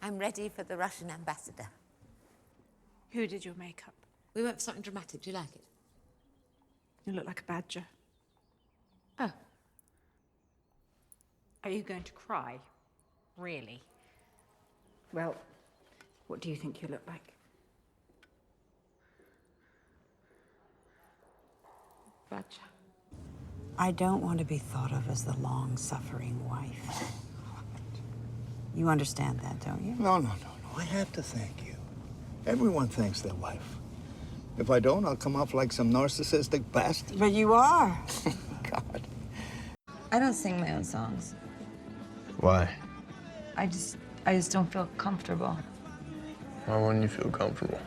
I'm ready for the Russian ambassador. Who did your makeup? We went for something dramatic. Do you like it? You look like a badger. Oh. Are you going to cry? Really? Well, what do you think you look like? Badger. I don't want to be thought of as the long-suffering wife. You understand that, don't you? No. I have to thank you. Everyone thanks their wife. If I don't, I'll come off like some narcissistic bastard. But you are. God. I don't sing my own songs. Why? I just don't feel comfortable. Why wouldn't you feel comfortable?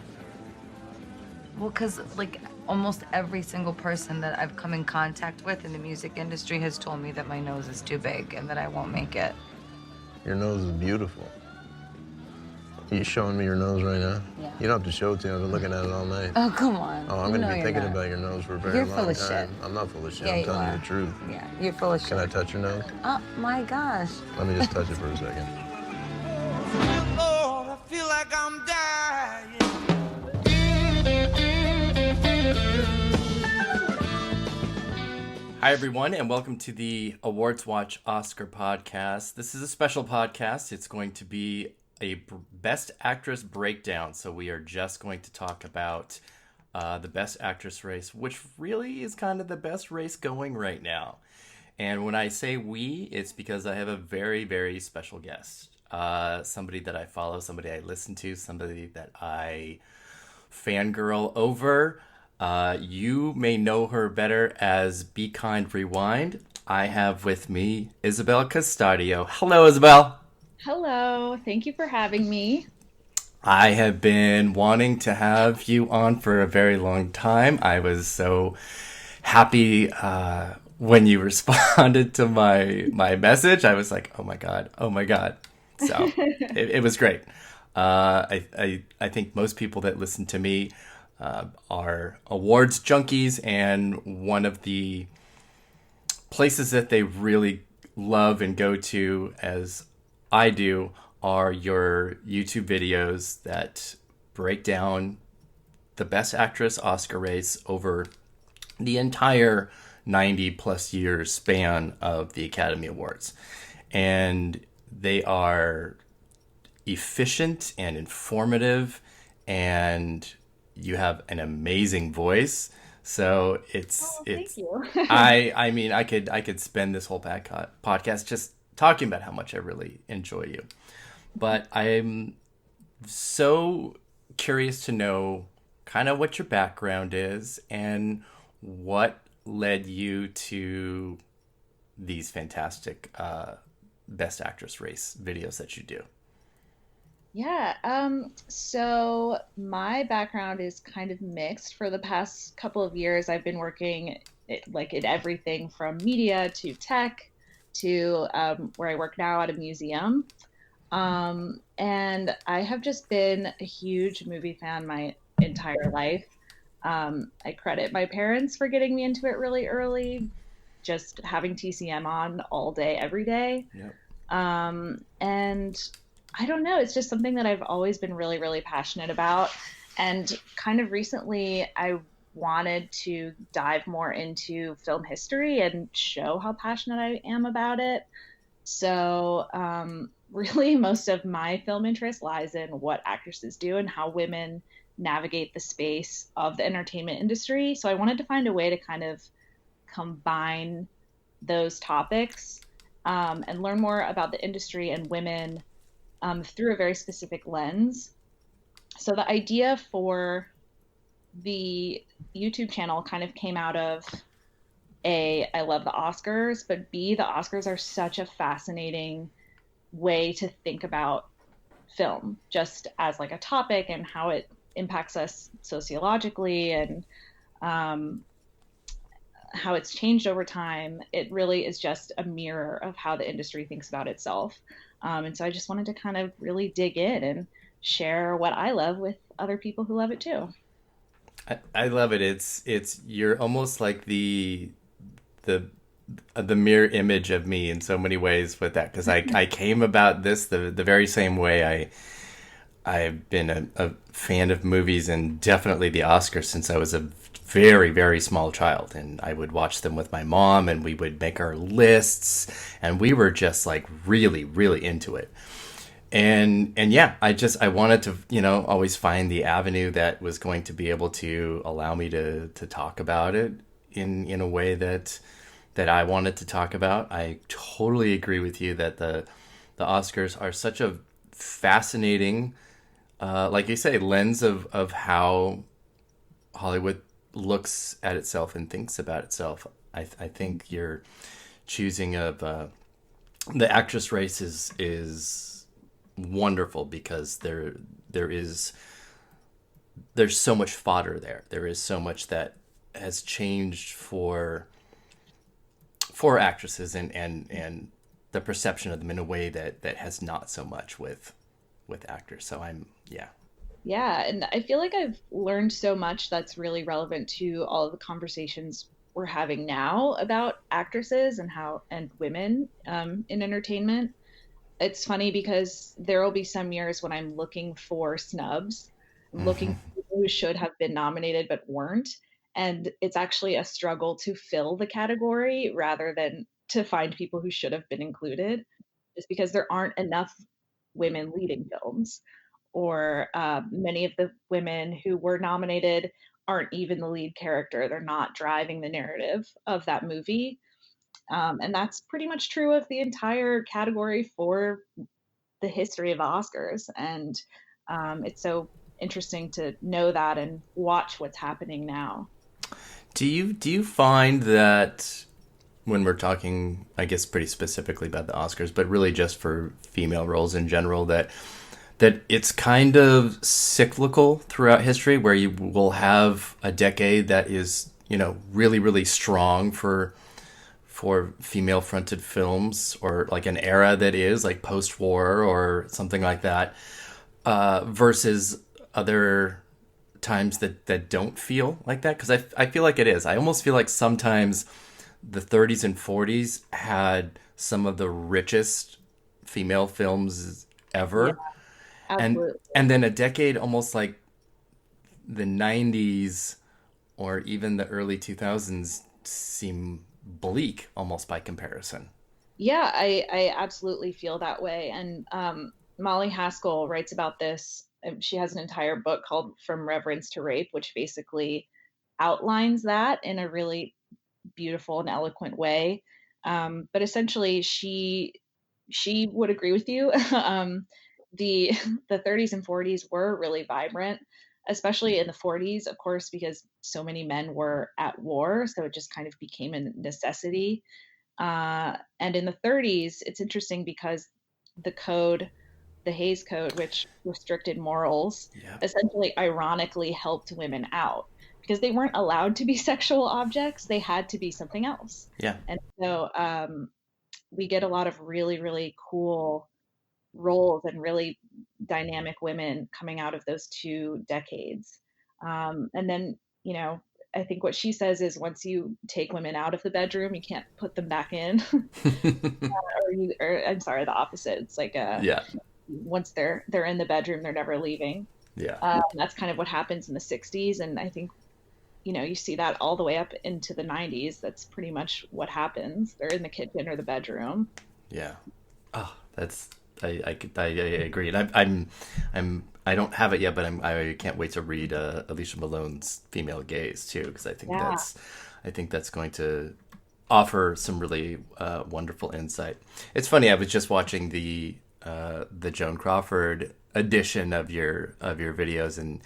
Well, because, like, almost every single person that I've come in contact with in the music industry has told me that my nose is too big and that I won't make it. Your nose is beautiful. Are you showing me your nose right now? Yeah. You don't have to show it to me. I've been looking at it all night. Oh, come on. Oh, I'm going to be thinking about your nose for a very You're long full of time. shit. I'm not full of shit. Yeah, I'm you telling are. you the truth. Yeah, you're full of shit. Can I touch your nose? Oh, my gosh. Let me just touch it for a second. Lord, I feel like I'm dying. Hi, everyone, and welcome to the AwardsWatch Oscar podcast. This is a special podcast. It's going to be a Best Actress breakdown. So we are just going to talk about the Best Actress race, which really is kind of the best race going right now. And when I say we, it's because I have a very, very special guest. Somebody that I follow, somebody I listen to, somebody that I fangirl over. You may know her better as Be Kind Rewind. I have with me Isabel Custodio. Hello, Isabel. Hello. Thank you for having me. I have been wanting to have you on for a very long time. I was so happy when you responded to my message. I was like, oh my God. So it was great. I think most people that listen to me are awards junkies, and one of the places that they really love and go to, as I do, are your YouTube videos that break down the Best Actress Oscar race over the entire 90 plus years span of the Academy Awards. And they are efficient and informative, and you have an amazing voice. So thank you. I mean, I could spend this whole podcast just talking about how much I really enjoy you. But I'm so curious to know kind of what your background is and what led you to these fantastic Best Actress race videos that you do. Yeah, so my background is kind of mixed. For the past couple of years, I've been working in everything from media to tech to where I work now at a museum. And I have just been a huge movie fan my entire life. I credit my parents for getting me into it really early, just having TCM on all day, every day. Yep. And I don't know, it's just something that I've always been really, really passionate about. And kind of recently, I wanted to dive more into film history and show how passionate I am about it. So really, most of my film interest lies in what actresses do and how women navigate the space of the entertainment industry. So I wanted to find a way to kind of combine those topics and learn more about the industry and women through a very specific lens. So the idea for the YouTube channel kind of came out of A, I love the Oscars, but B, the Oscars are such a fascinating way to think about film, just as like a topic and how it impacts us sociologically and how it's changed over time. It really is just a mirror of how the industry thinks about itself. And so I just wanted to kind of really dig in and share what I love with other people who love it too. I love it. It's you're almost like the the mirror image of me in so many ways with that, because I came about this the very same way. I've been a fan of movies and definitely the Oscars since I was a very, very small child. And I would watch them with my mom and we would make our lists and we were just like really, really into it. And yeah, I wanted to, you know, always find the avenue that was going to be able to allow me to talk about it in a way that I wanted to talk about. I totally agree with you that the Oscars are such a fascinating, like you say, lens of how Hollywood looks at itself and thinks about itself. I think your choosing of the actress race is wonderful because there's so much fodder there. There is so much that has changed for actresses and the perception of them in a way that has not so much with actors. So Yeah, and I feel like I've learned so much that's really relevant to all of the conversations we're having now about actresses and women in entertainment. It's funny because there will be some years when I'm looking for snubs, looking for people who should have been nominated but weren't. And it's actually a struggle to fill the category rather than to find people who should have been included, just because there aren't enough women leading films, or many of the women who were nominated aren't even the lead character. They're not driving the narrative of that movie. And that's pretty much true of the entire category for the history of the Oscars. And it's so interesting to know that and watch what's happening now. Do you find that when we're talking, I guess pretty specifically about the Oscars, but really just for female roles in general, that it's kind of cyclical throughout history, where you will have a decade that is, you know, really, really strong for female fronted films, or like an era that is like post-war or something like that, versus other times that don't feel like that. Because I feel like it is. I almost feel like sometimes the 30s and 40s had some of the richest female films ever. Yeah, absolutely. And then a decade almost like the 90s or even the early 2000s seem bleak almost by comparison. Yeah, I absolutely feel that way. And Molly Haskell writes about this. She has an entire book called From Reverence to Rape, which basically outlines that in a really beautiful and eloquent way. But essentially, she would agree with you. The 30s and 40s were really vibrant, especially in the 40s, of course, because so many men were at war, so it just kind of became a necessity. And in the 30s, it's interesting because the Hays Code, which restricted morals, essentially ironically helped women out because they weren't allowed to be sexual objects. They had to be something else. Yeah. And so we get a lot of really, really cool roles and really dynamic women coming out of those two decades. And then, you know, I think what she says is once you take women out of the bedroom, you can't put them back in. or I'm sorry, the opposite. It's like once they're in the bedroom, they're never leaving. Yeah. That's kind of what happens in the 60s. And I think, you know, you see that all the way up into the 90s. That's pretty much what happens. They're in the kitchen or the bedroom. Yeah. Oh, I agree. And I don't have it yet, but I can't wait to read Alicia Malone's Female Gaze too, because I think that's going to offer some really wonderful insight. It's funny. I was just watching the Joan Crawford edition of your videos, and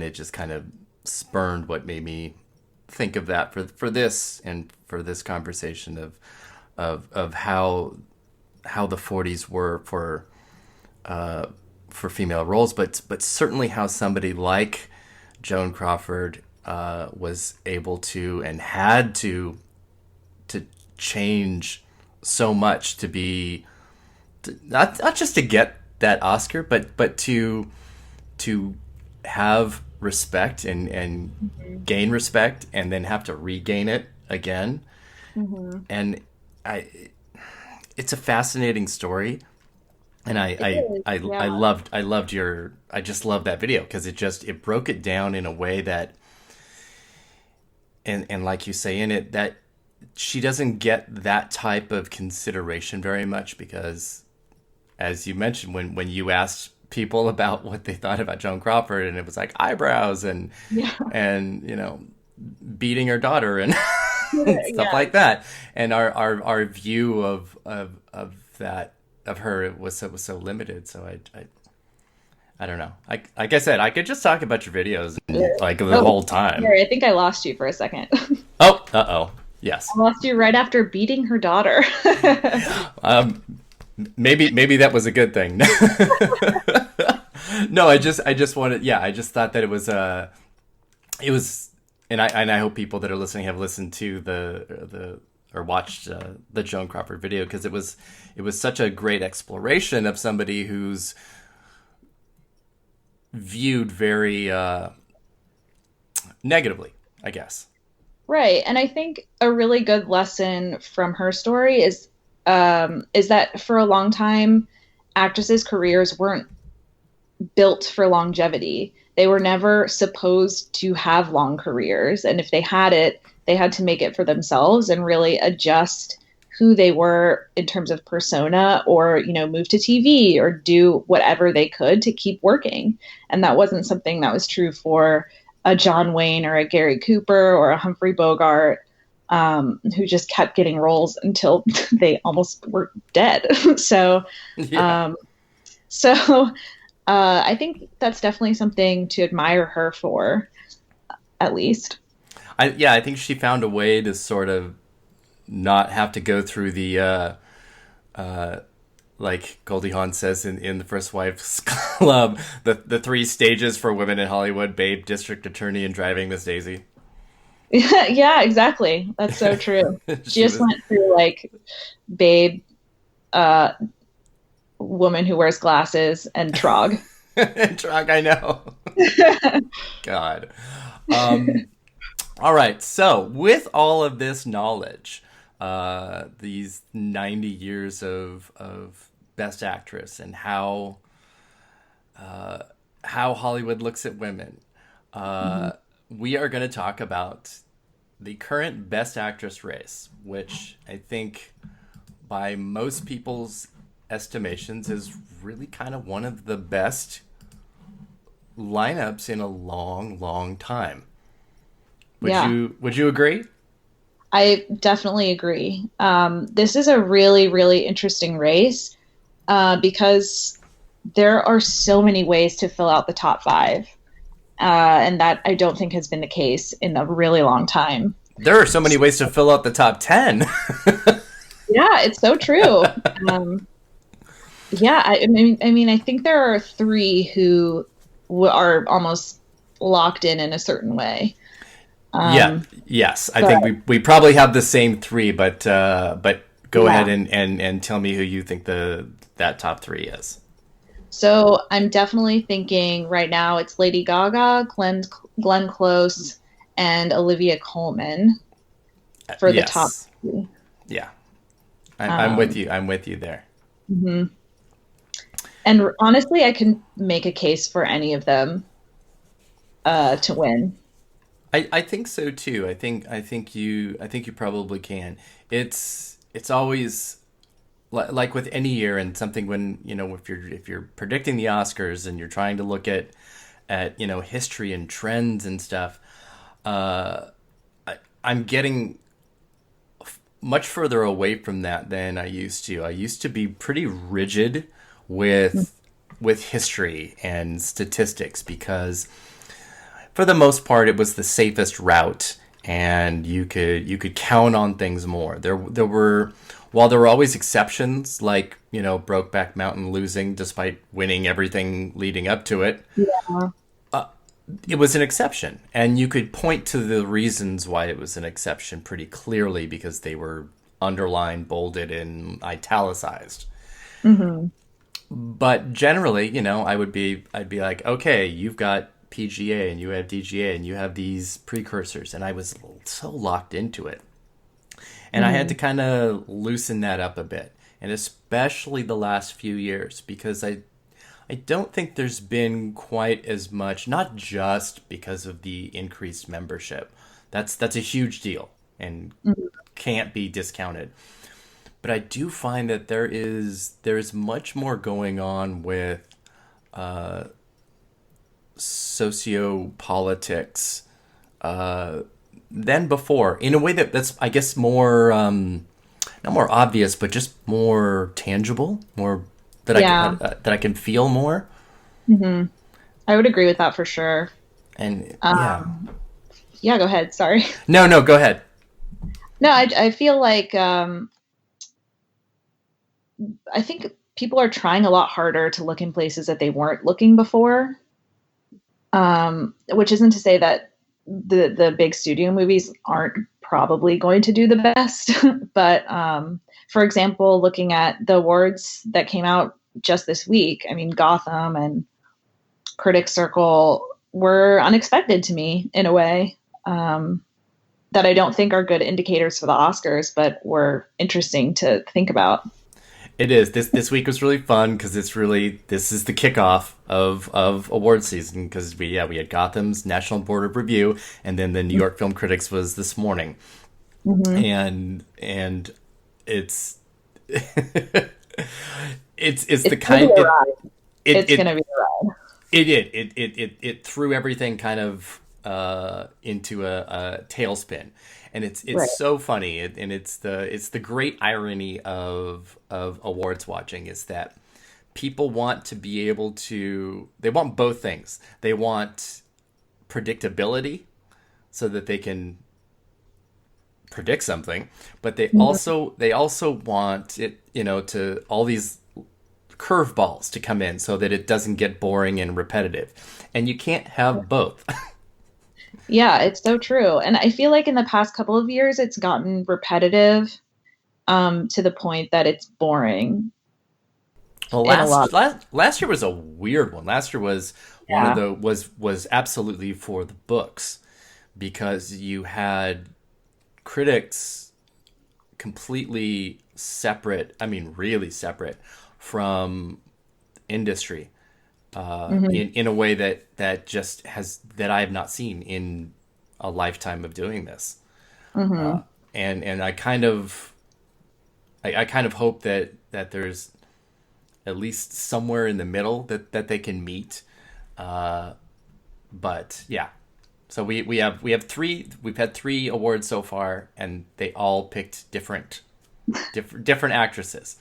it just kind of spurned what made me think of that for this and for this conversation of how the 40s were for female roles, but certainly how somebody like Joan Crawford was able to and had to change so much to be not just to get that Oscar, but to have respect and gain respect and then have to regain it again. And it's a fascinating story. And I just loved that video because it broke it down in a way that, and like you say in it, that she doesn't get that type of consideration very much because, as you mentioned, when you asked people about what they thought about Joan Crawford, and it was like eyebrows and beating her daughter and stuff like that, and our view of that of her was so limited. So I don't know. Like I said, I could just talk about your videos like the whole time. Sorry, I think I lost you for a second. Oh, yes. I lost you right after beating her daughter. Maybe that was a good thing. No, I just wanted. Yeah, I just thought that it was. And I hope people that are listening have listened to or watched the Joan Crawford video because it was such a great exploration of somebody who's viewed very negatively, I guess. Right, and I think a really good lesson from her story is that for a long time, actresses' careers weren't built for longevity. They were never supposed to have long careers, and if they had it, they had to make it for themselves and really adjust who they were in terms of persona, or move to TV or do whatever they could to keep working. And that wasn't something that was true for a John Wayne or a Gary Cooper or a Humphrey Bogart, who just kept getting roles until they almost were dead. So I think that's definitely something to admire her for, at least. I think she found a way to sort of not have to go through the like Goldie Hawn says in the First Wives Club, the 3 stages for women in Hollywood: babe, district attorney, and driving Miss Daisy. Yeah, exactly. That's so true. She just went through like babe, woman who wears glasses, and trog. Trog, I know. God. All right. So with all of this knowledge, these 90 years of Best Actress and how Hollywood looks at women, we are going to talk about the current Best Actress race, which I think by most people's estimations is really kind of one of the best lineups in a long time. Would you agree? I definitely agree. This is a really, really interesting race because there are so many ways to fill out the top 5. And that I don't think has been the case in a really long time. There are so many ways to fill out the top 10. Yeah, it's so true. I mean, I think there are 3 who are almost locked in a certain way. Yes. I think we probably have the same 3, but go ahead and tell me who you think that top 3 is. So I'm definitely thinking right now it's Lady Gaga, Glenn Close, and Olivia Colman for the top 3. Yeah, I'm with you. I'm with you there. Mm-hmm. And honestly, I can make a case for any of them to win. I think so too. I think you probably can. It's always like with any year and something when if you're predicting the Oscars and you're trying to look at history and trends and stuff. I'm getting much further away from that than I used to. I used to be pretty rigid with history and statistics because for the most part it was the safest route and you could count on things more. While there were always exceptions like, Brokeback Mountain losing despite winning everything leading up to it. Yeah. It was an exception, and you could point to the reasons why it was an exception pretty clearly because they were underlined, bolded, and italicized. Mm-hmm. But generally, I'd be like, okay, you've got PGA and you have DGA and you have these precursors, and I was so locked into it. And I had to kind of loosen that up a bit, and especially the last few years, because I don't think there's been quite as much, not just because of the increased membership. That's a huge deal and can't be discounted. But I do find that there's much more going on with sociopolitics than before, in a way that's, I guess, more not more obvious, but just more tangible, more that I can feel more. Mm-hmm. I would agree with that for sure. And yeah, go ahead. Sorry. No, go ahead. No, I feel like I think people are trying a lot harder to look in places that they weren't looking before. Which isn't to say that the big studio movies aren't probably going to do the best. But for example, looking at the awards that came out just this week, I mean, Gotham and Critics Circle were unexpected to me in a way that I don't think are good indicators for the Oscars, but were interesting to think about. It is. This week was really fun because this is the kickoff of award season, because we had Gotham's National Board of Review, and then the New York Film Critics was this morning, and it's it's the kind it's gonna be a ride. It threw everything kind of into a tailspin. And it's right. So funny, and it's the great irony of awards watching is that people want to be able to, they want both things. They want predictability so that they can predict something, but they also want it, to all these curveballs to come in so that it doesn't get boring and repetitive. And you can't have both. Yeah, it's so true. And I feel like in the past couple of years, it's gotten repetitive to the point that it's boring. Well, last year was a weird one. Last year was one of the was absolutely for the books, because you had critics completely separate. I mean, really separate from industry. In a way that just that I have not seen in a lifetime of doing this, and I kind of hope that there's at least somewhere in the middle that they can meet, but yeah. So we've had three awards so far, and they all picked different actresses.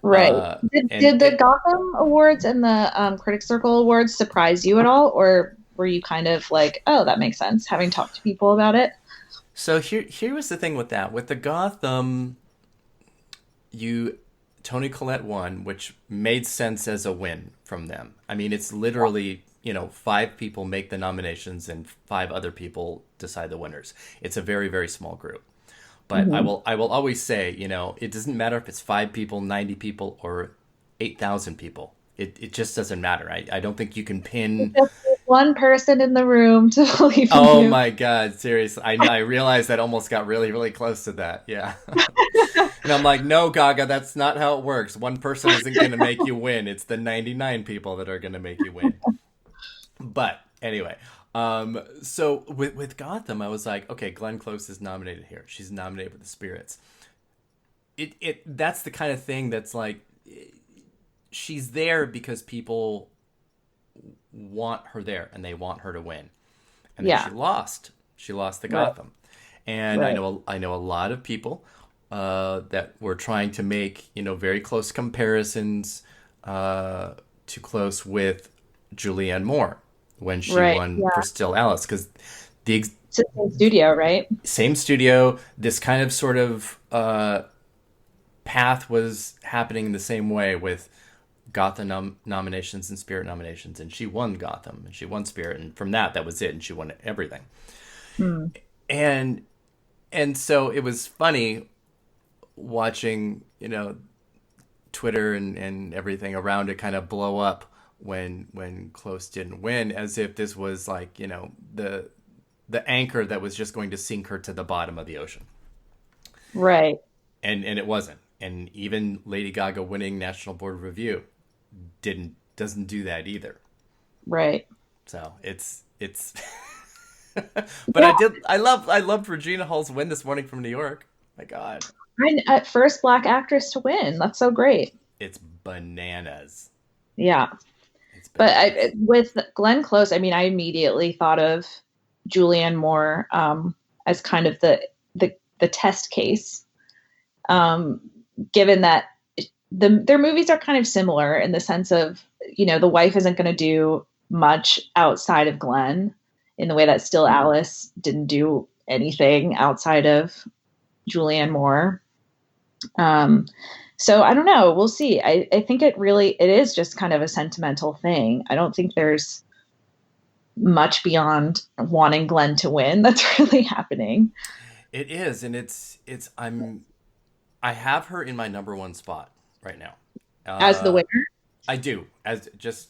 Right. Did the Gotham Awards and the Critics Circle Awards surprise you at all, or were you kind of like, oh, that makes sense, having talked to people about it? So here was the thing with that. With the Gotham, Toni Collette won, which made sense as a win from them. I mean, it's literally, 5 people make the nominations and 5 other people decide the winners. It's a very, very small group. But I will always say, it doesn't matter if it's 5 people, 90 people, or 8,000 people. It just doesn't matter. I don't think you can pin one person in the room to believe in you. Oh my God, seriously. I realized that almost got really, really close to that. Yeah. And I'm like, no, Gaga, that's not how it works. One person isn't going to make you win. It's the 99 people that are going to make you win. But anyway. So with Gotham, I was like, okay, Glenn Close is nominated here. She's nominated with the Spirits. That's the kind of thing that's like, she's there because people want her there and they want her to win. And then she lost. She lost the Gotham. And I know a lot of people that were trying to make, very close comparisons to Close with Julianne Moore when she won for Still Alice, because it's the same studio, right? Same studio. This kind of sort of path was happening in the same way with Gotham nominations and Spirit nominations, and she won Gotham and she won Spirit, and from that was it, and she won everything. And so it was funny watching, Twitter and everything around it kind of blow up when Close didn't win, as if this was like, the anchor that was just going to sink her to the bottom of the ocean. Right. And it wasn't. And even Lady Gaga winning National Board Review doesn't do that either. Right. So it's but Yeah. I loved Regina Hall's win this morning from New York. My God. At first Black actress to win. That's so great. It's bananas. Yeah. It's But bananas. with Glenn Close, I mean, I immediately thought of Julianne Moore as kind of the test case, given that their movies are kind of similar in the sense of, the wife isn't going to do much outside of Glenn in the way that Still Alice didn't do anything outside of Julianne Moore. So I don't know. We'll see. I think it is just kind of a sentimental thing. I don't think there's much beyond wanting Glenn to win that's really happening. It is, and I have her in my number one spot right now. As the winner? I do, as just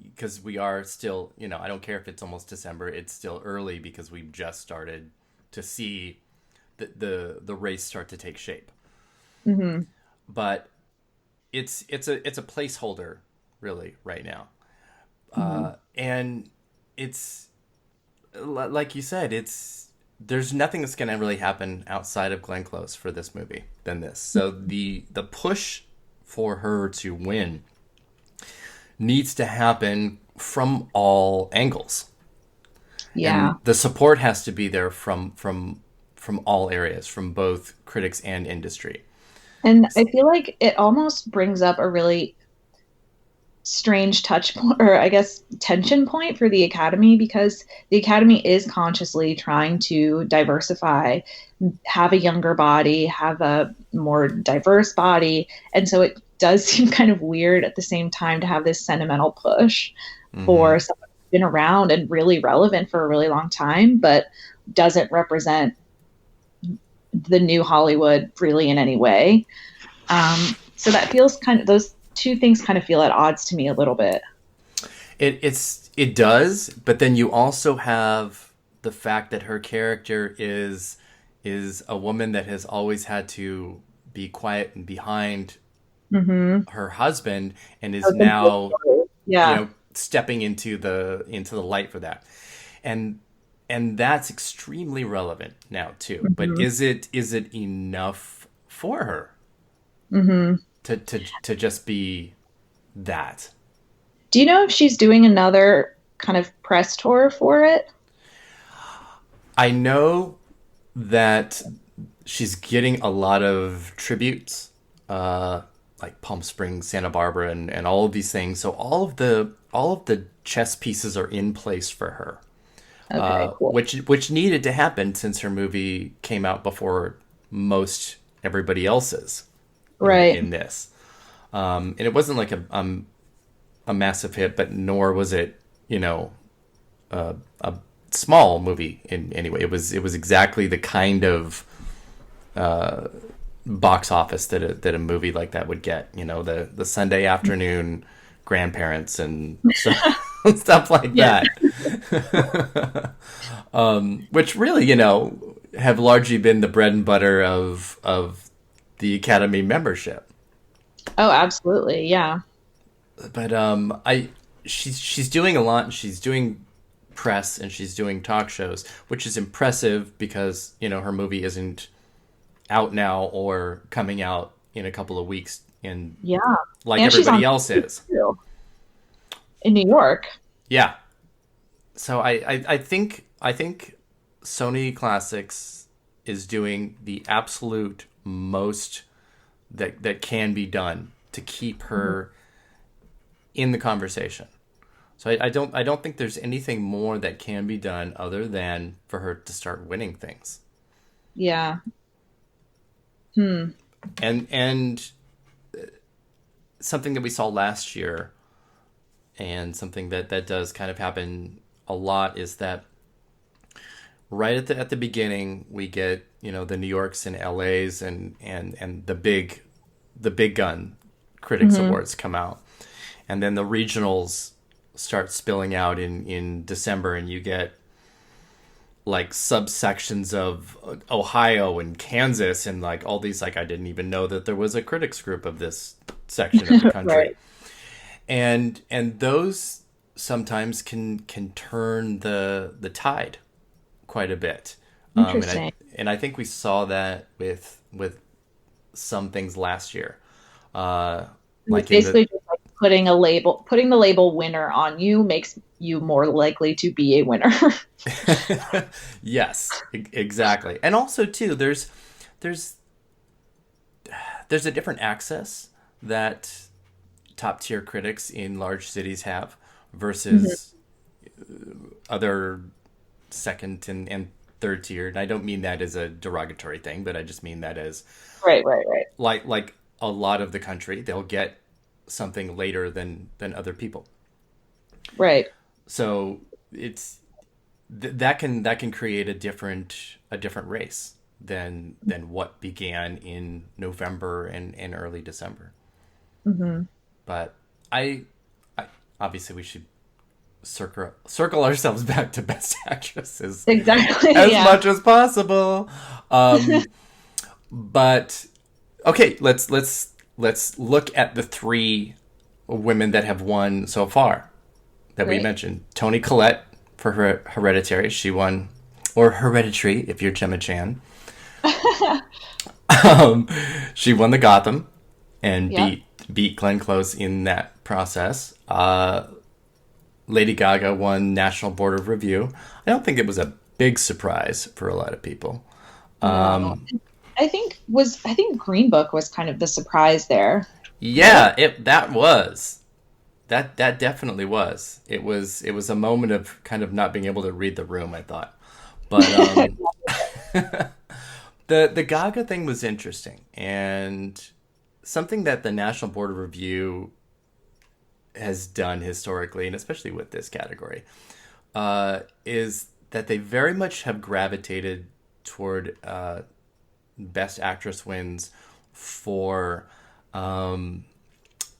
because we are still, I don't care if it's almost December, it's still early because we've just started to see the race start to take shape. Mm-hmm. But it's a placeholder really right now. And it's like you said, there's nothing that's going to really happen outside of Glenn Close for this movie than this. So the push for her to win needs to happen from all angles. Yeah. And the support has to be there from all areas, from both critics and industry. And I feel like it almost brings up a really strange touch point, or I guess tension point for the Academy, because the Academy is consciously trying to diversify, have a younger body, have a more diverse body. And so it does seem kind of weird at the same time to have this sentimental push for someone who's been around and really relevant for a really long time, but doesn't represent the new Hollywood really in any way. So that feels those two things kind of feel at odds to me a little bit. It does, but then you also have the fact that her character is a woman that has always had to be quiet and behind her husband, and is now stepping into the light for that, and that's extremely relevant now too. But is it enough for her to just be that? Do you know if she's doing another kind of press tour for it? I know that she's getting a lot of tributes, like Palm Springs, Santa Barbara, and all of these things. So all of the chess pieces are in place for her. Okay, cool. Which needed to happen since her movie came out before most everybody else's. Right. In this, and it wasn't like a massive hit, but nor was it a small movie in any way. It was exactly the kind of box office that a movie like that would get. The Sunday afternoon grandparents and stuff like that, which really have largely been the bread and butter of the Academy membership. Oh, absolutely, yeah. But she's doing a lot, and she's doing press, and she's doing talk shows, which is impressive because her movie isn't out now or coming out in a couple of weeks, and like and everybody else is in New York. Yeah. So I think Sony Classics is doing the absolute most that can be done to keep her in the conversation. So I don't think there's anything more that can be done other than for her to start winning things. Yeah. And something that we saw last year, and something that does kind of happen a lot, is that right at the beginning we get the New Yorks and LAs and the big gun critics awards come out, and then the regionals start spilling out in December, and you get like subsections of Ohio and Kansas and like all these, like I didn't even know that there was a critics group of this section of the country. Right. And those sometimes can turn the tide quite a bit. Interesting. And I think we saw that with some things last year. Like basically just like putting the label winner on you makes you more likely to be a winner. Yes, exactly. And also too, there's a different access that top tier critics in large cities have versus other second and third tier. And I don't mean that as a derogatory thing, but I just mean that as Right. like a lot of the country, they'll get something later than other people. Right. So it's that can create a different race than what began in November and early December. Mm-hmm. But I obviously we should circle ourselves back to Best Actresses Exactly. as much as possible. But okay, let's look at the three women that have won so far that we mentioned. Toni Collette for her Hereditary, she won, or Hereditary if you're Gemma Chan. She won the Gotham and beat Glenn Close in that process. Lady Gaga won National Board of Review. I don't think it was a big surprise for a lot of people. No. I think Green Book was kind of the surprise there. Yeah, that definitely was. It was a moment of kind of not being able to read the room, I thought. But the Gaga thing was interesting, and something that the National Board of Review has done historically, and especially with this category, is that they very much have gravitated toward Best Actress wins for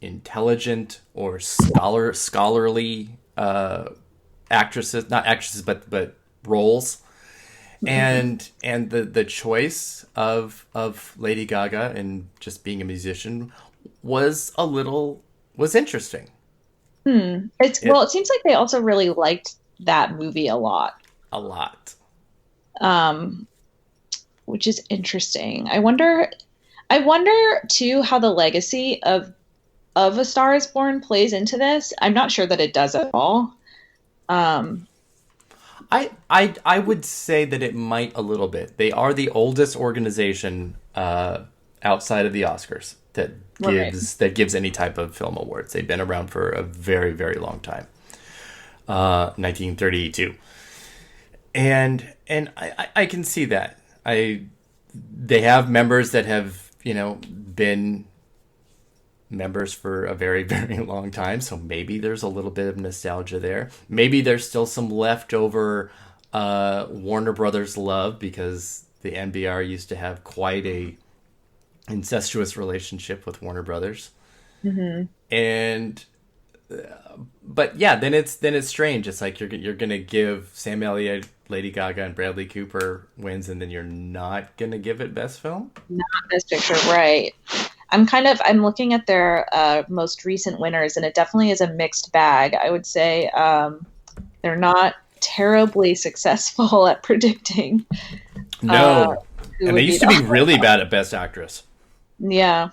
intelligent or scholarly actresses, not actresses, but roles. And the choice of Lady Gaga and just being a musician was interesting. It seems like they also really liked that movie a lot. Which is interesting. I wonder too how the legacy of A Star Is Born plays into this. I'm not sure that it does at all. I would say that it might a little bit. They are the oldest organization outside of the Oscars that gives any type of film awards. They've been around for a very, very long time. 1932. And I can see that. They have members that have, been members for a very, very long time. So maybe there's a little bit of nostalgia there. Maybe there's still some leftover Warner Brothers love because the NBR used to have quite a incestuous relationship with Warner Brothers. Mm-hmm. And but yeah, then it's strange. It's like you're gonna give Sam Elliott, Lady Gaga, and Bradley Cooper wins, and then you're not gonna give it Best Film? Not Best Picture, right? I'm looking at their most recent winners, and it definitely is a mixed bag. I would say they're not terribly successful at predicting. No, and they used to be really bad at Best Actress. Yeah.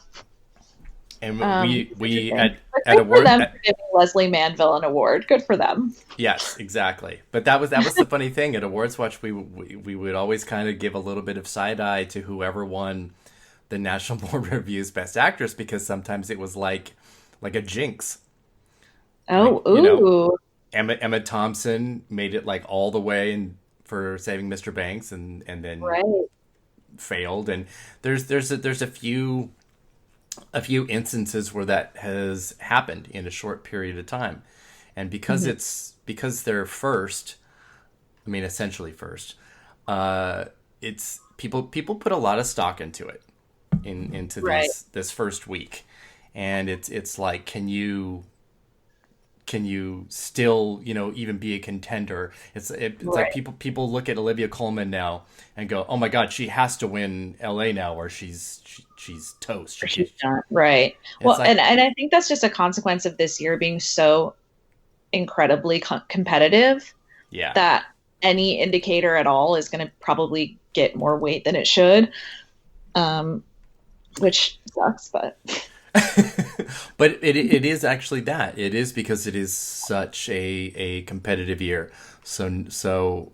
And we at award for them for giving Leslie Manville an award. Good for them. Yes, exactly. But that was the funny thing at AwardsWatch. We would always kind of give a little bit of side eye to whoever won the National Board Review's Best Actress, because sometimes it was like a jinx. Oh, ooh. Emma Thompson made it like all the way and for Saving Mr. Banks, and then failed. And there's a few instances where that has happened in a short period of time, and because because they're first, I mean essentially first, it's people put a lot of stock into it into this first week, and it's like can you can you still, even be a contender? It's like people look at Olivia Colman now and go, oh my God, she has to win LA now, or she's toast. She's not. Right. Well, like, and I think that's just a consequence of this year being so incredibly competitive. Yeah. That any indicator at all is going to probably get more weight than it should, which sucks, but. But it is actually that. It is because it is such a competitive year. So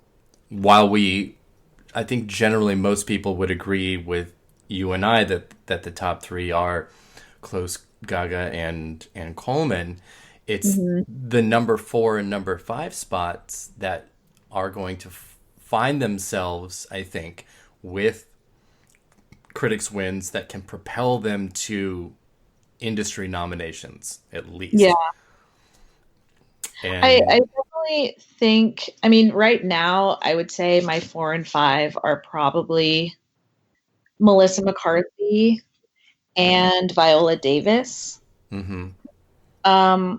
while I think generally most people would agree with you and I that the top three are close, Gaga and Coleman, it's the number 4 and number 5 spots that are going to find themselves, I think, with critics' wins that can propel them to industry nominations, at least. Yeah. And I definitely think, I mean, right now, I would say my 4 and 5 are probably Melissa McCarthy and Viola Davis. Mm-hmm.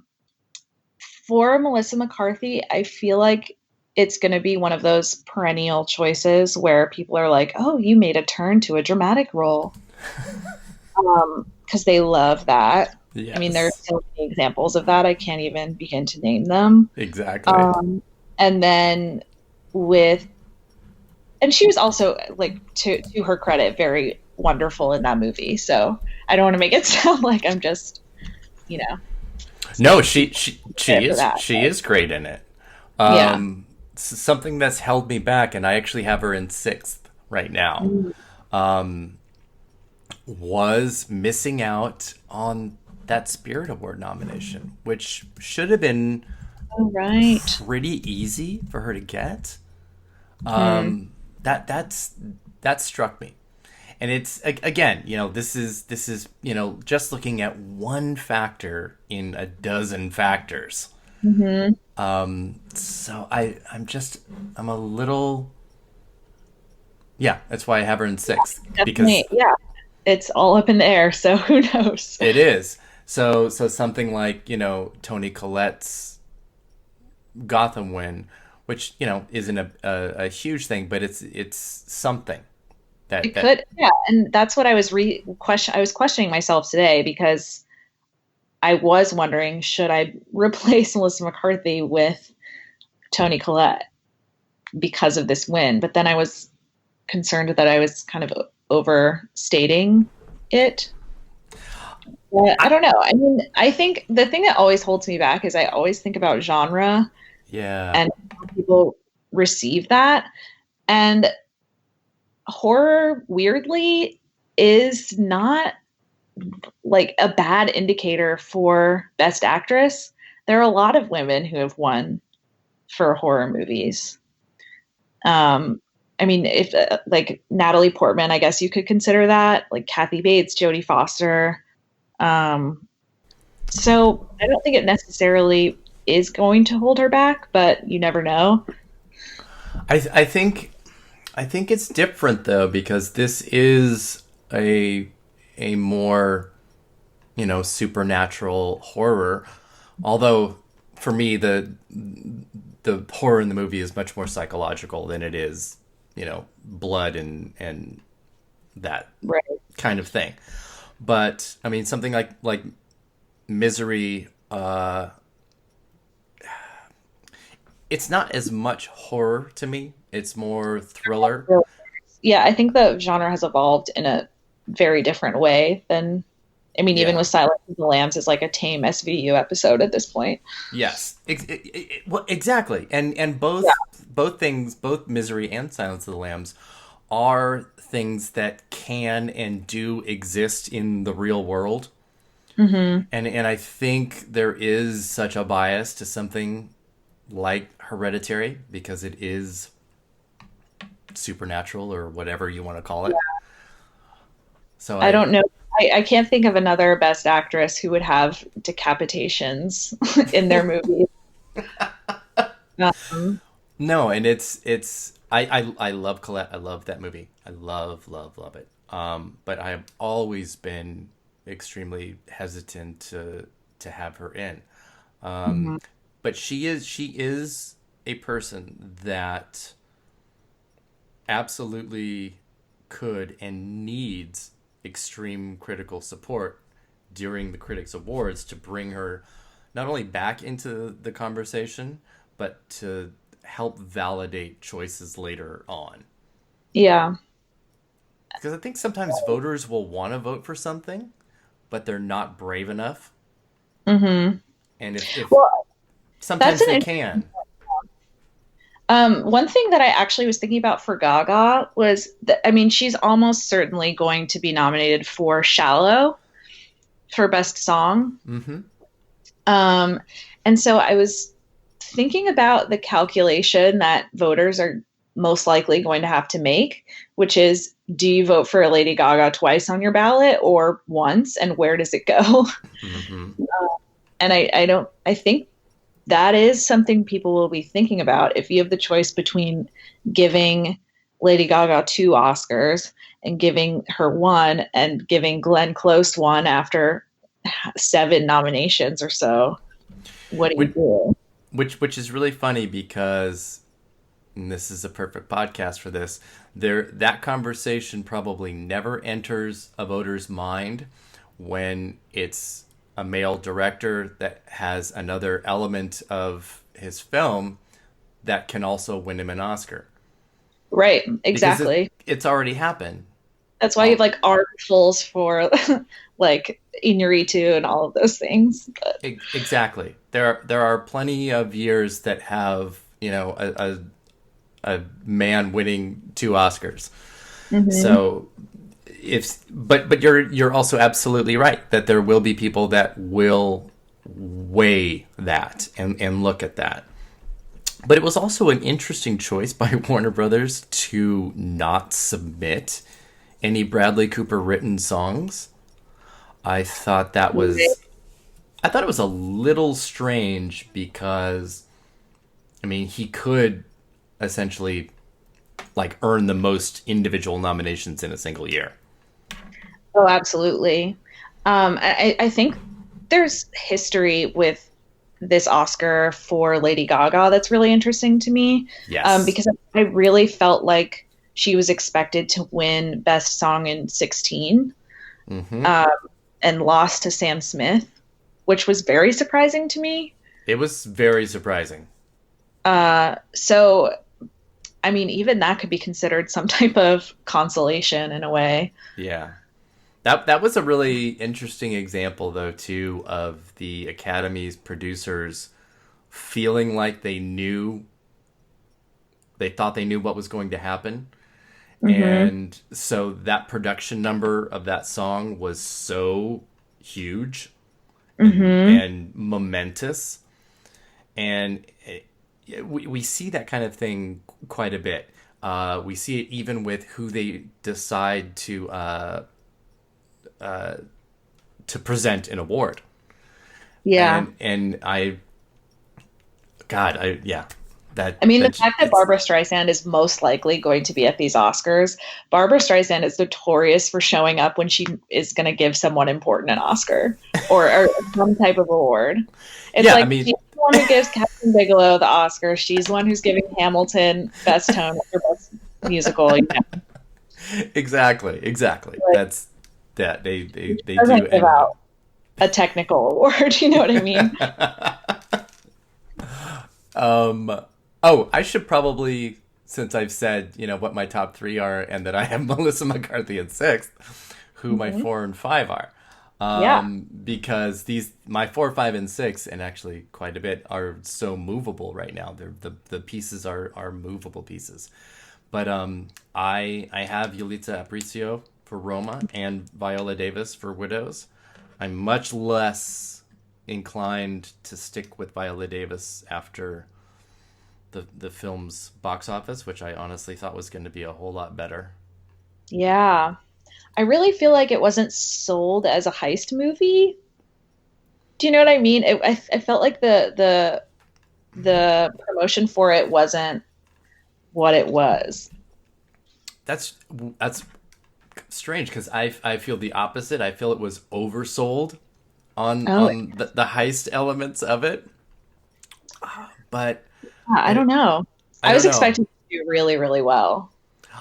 For Melissa McCarthy, I feel like it's going to be one of those perennial choices where people are like, oh, you made a turn to a dramatic role. Because they love that. Yes. I mean, there are so many examples of that. I can't even begin to name them. Exactly. And then and she was also, like, to her credit, very wonderful in that movie. So I don't want to make it sound like I'm just, No, she is great in it. Something that's held me back, and I actually have her in 6th right now, was missing out on that Spirit Award nomination, which should have been pretty easy for her to get. That struck me. And it's, again, this is just looking at one factor in a dozen factors. So I'm a little, that's why I have her in 6th. Definitely, because it's all up in the air, so who knows? It is. So something like, Toni Collette's Gotham win, which, isn't a huge thing, but it's something. Could, and that's what I was questioning myself today, because I was wondering, should I replace Melissa McCarthy with Toni Collette because of this win? But then I was concerned that I was kind of overstating it. But I don't know. I mean, I think the thing that always holds me back is I always think about genre. Yeah. And how people receive that. And horror, weirdly, is not like a bad indicator for Best Actress. There are a lot of women who have won for horror movies. I mean, if like Natalie Portman, I guess you could consider that, like Kathy Bates, Jodie Foster. So I don't think it necessarily is going to hold her back, but you never know. I think it's different though, because this is a more, supernatural horror. Although for me, the horror in the movie is much more psychological than it is, blood and that kind of thing. But I mean, something like Misery, it's not as much horror to me. It's more thriller. Yeah, I think the genre has evolved in a very different way than, even with Silence of the Lambs is like a tame SVU episode at this point. Yes, well, exactly. And both things, both Misery and Silence of the Lambs, are things that can and do exist in the real world. Mm-hmm. And I think there is such a bias to something like Hereditary because it is supernatural or whatever you want to call it. Yeah. So I don't know. I can't think of another Best Actress who would have decapitations in their movies. No, and it's I love Collette. I love that movie. I love it. But I have always been extremely hesitant to have her in. but she is a person that absolutely could and needs extreme critical support during the Critics Awards to bring her not only back into the conversation, but to help validate choices later on. Yeah. Because I think sometimes voters will want to vote for something, but they're not brave enough. Mm-hmm. And if well, sometimes they can. One thing that I actually was thinking about for Gaga was that, I mean, she's almost certainly going to be nominated for Shallow for Best Song. Mm-hmm. And so I was thinking about the calculation that voters are most likely going to have to make, which is, do you vote for Lady Gaga twice on your ballot or once, and where does it go? Mm-hmm. And I think that is something people will be thinking about. If you have the choice between giving Lady Gaga 2 Oscars and giving her 1 and giving Glenn Close 1 after 7 nominations or so, what do you do? Which is really funny because, and this is a perfect podcast for this, that conversation probably never enters a voter's mind when it's a male director that has another element of his film that can also win him an Oscar. Right, exactly. It's already happened. That's why you have like artfuls for like Inarritu and all of those things. But. Exactly. There are plenty of years that have, you know, a man winning 2 Oscars. Mm-hmm. So but you're also absolutely right that there will be people that will weigh that and look at that. But it was also an interesting choice by Warner Brothers to not submit any Bradley Cooper written songs. I thought it was a little strange because, I mean, he could essentially like earn the most individual nominations in a single year. Oh, absolutely. I think there's history with this Oscar for Lady Gaga that's really interesting to me. Yes. Because I really felt like she was expected to win Best Song in 16, mm-hmm. And lost to Sam Smith, which was very surprising to me. It was very surprising. So, I mean, even that could be considered some type of consolation in a way. Yeah. That was a really interesting example, though, too, of the Academy's producers feeling like they thought they knew what was going to happen. Mm-hmm. And so that production number of that song was so huge mm-hmm. and momentous. And we see that kind of thing quite a bit. We see it even with who they decide to present an award. Yeah. And the fact that Barbra Streisand is most likely going to be at these Oscars. Barbra Streisand is notorious for showing up when she is going to give someone important an Oscar or some type of award. It's she's the one who gives Captain Bigelow the Oscar. She's the one who's giving Hamilton Best Tone or Best Musical. You know? Exactly. Like, that's that they do give out a technical award. You know what I mean? I should probably, since I've said, you know, what my top 3 are and that I have Melissa McCarthy in 6th, who mm-hmm. my 4 and 5 are. Because my 4, 5, and 6, and actually quite a bit, are so movable right now. The pieces are movable pieces. But I have Yulitza Aparicio for Roma and Viola Davis for Widows. I'm much less inclined to stick with Viola Davis after the film's box office, which I honestly thought was going to be a whole lot better. Yeah. I really feel like it wasn't sold as a heist movie. Do you know what I mean? I felt like the promotion for it wasn't what it was. That's strange because I feel the opposite. I feel it was oversold on the heist elements of it. But I don't know. I I was don't know. expecting to do really, really well.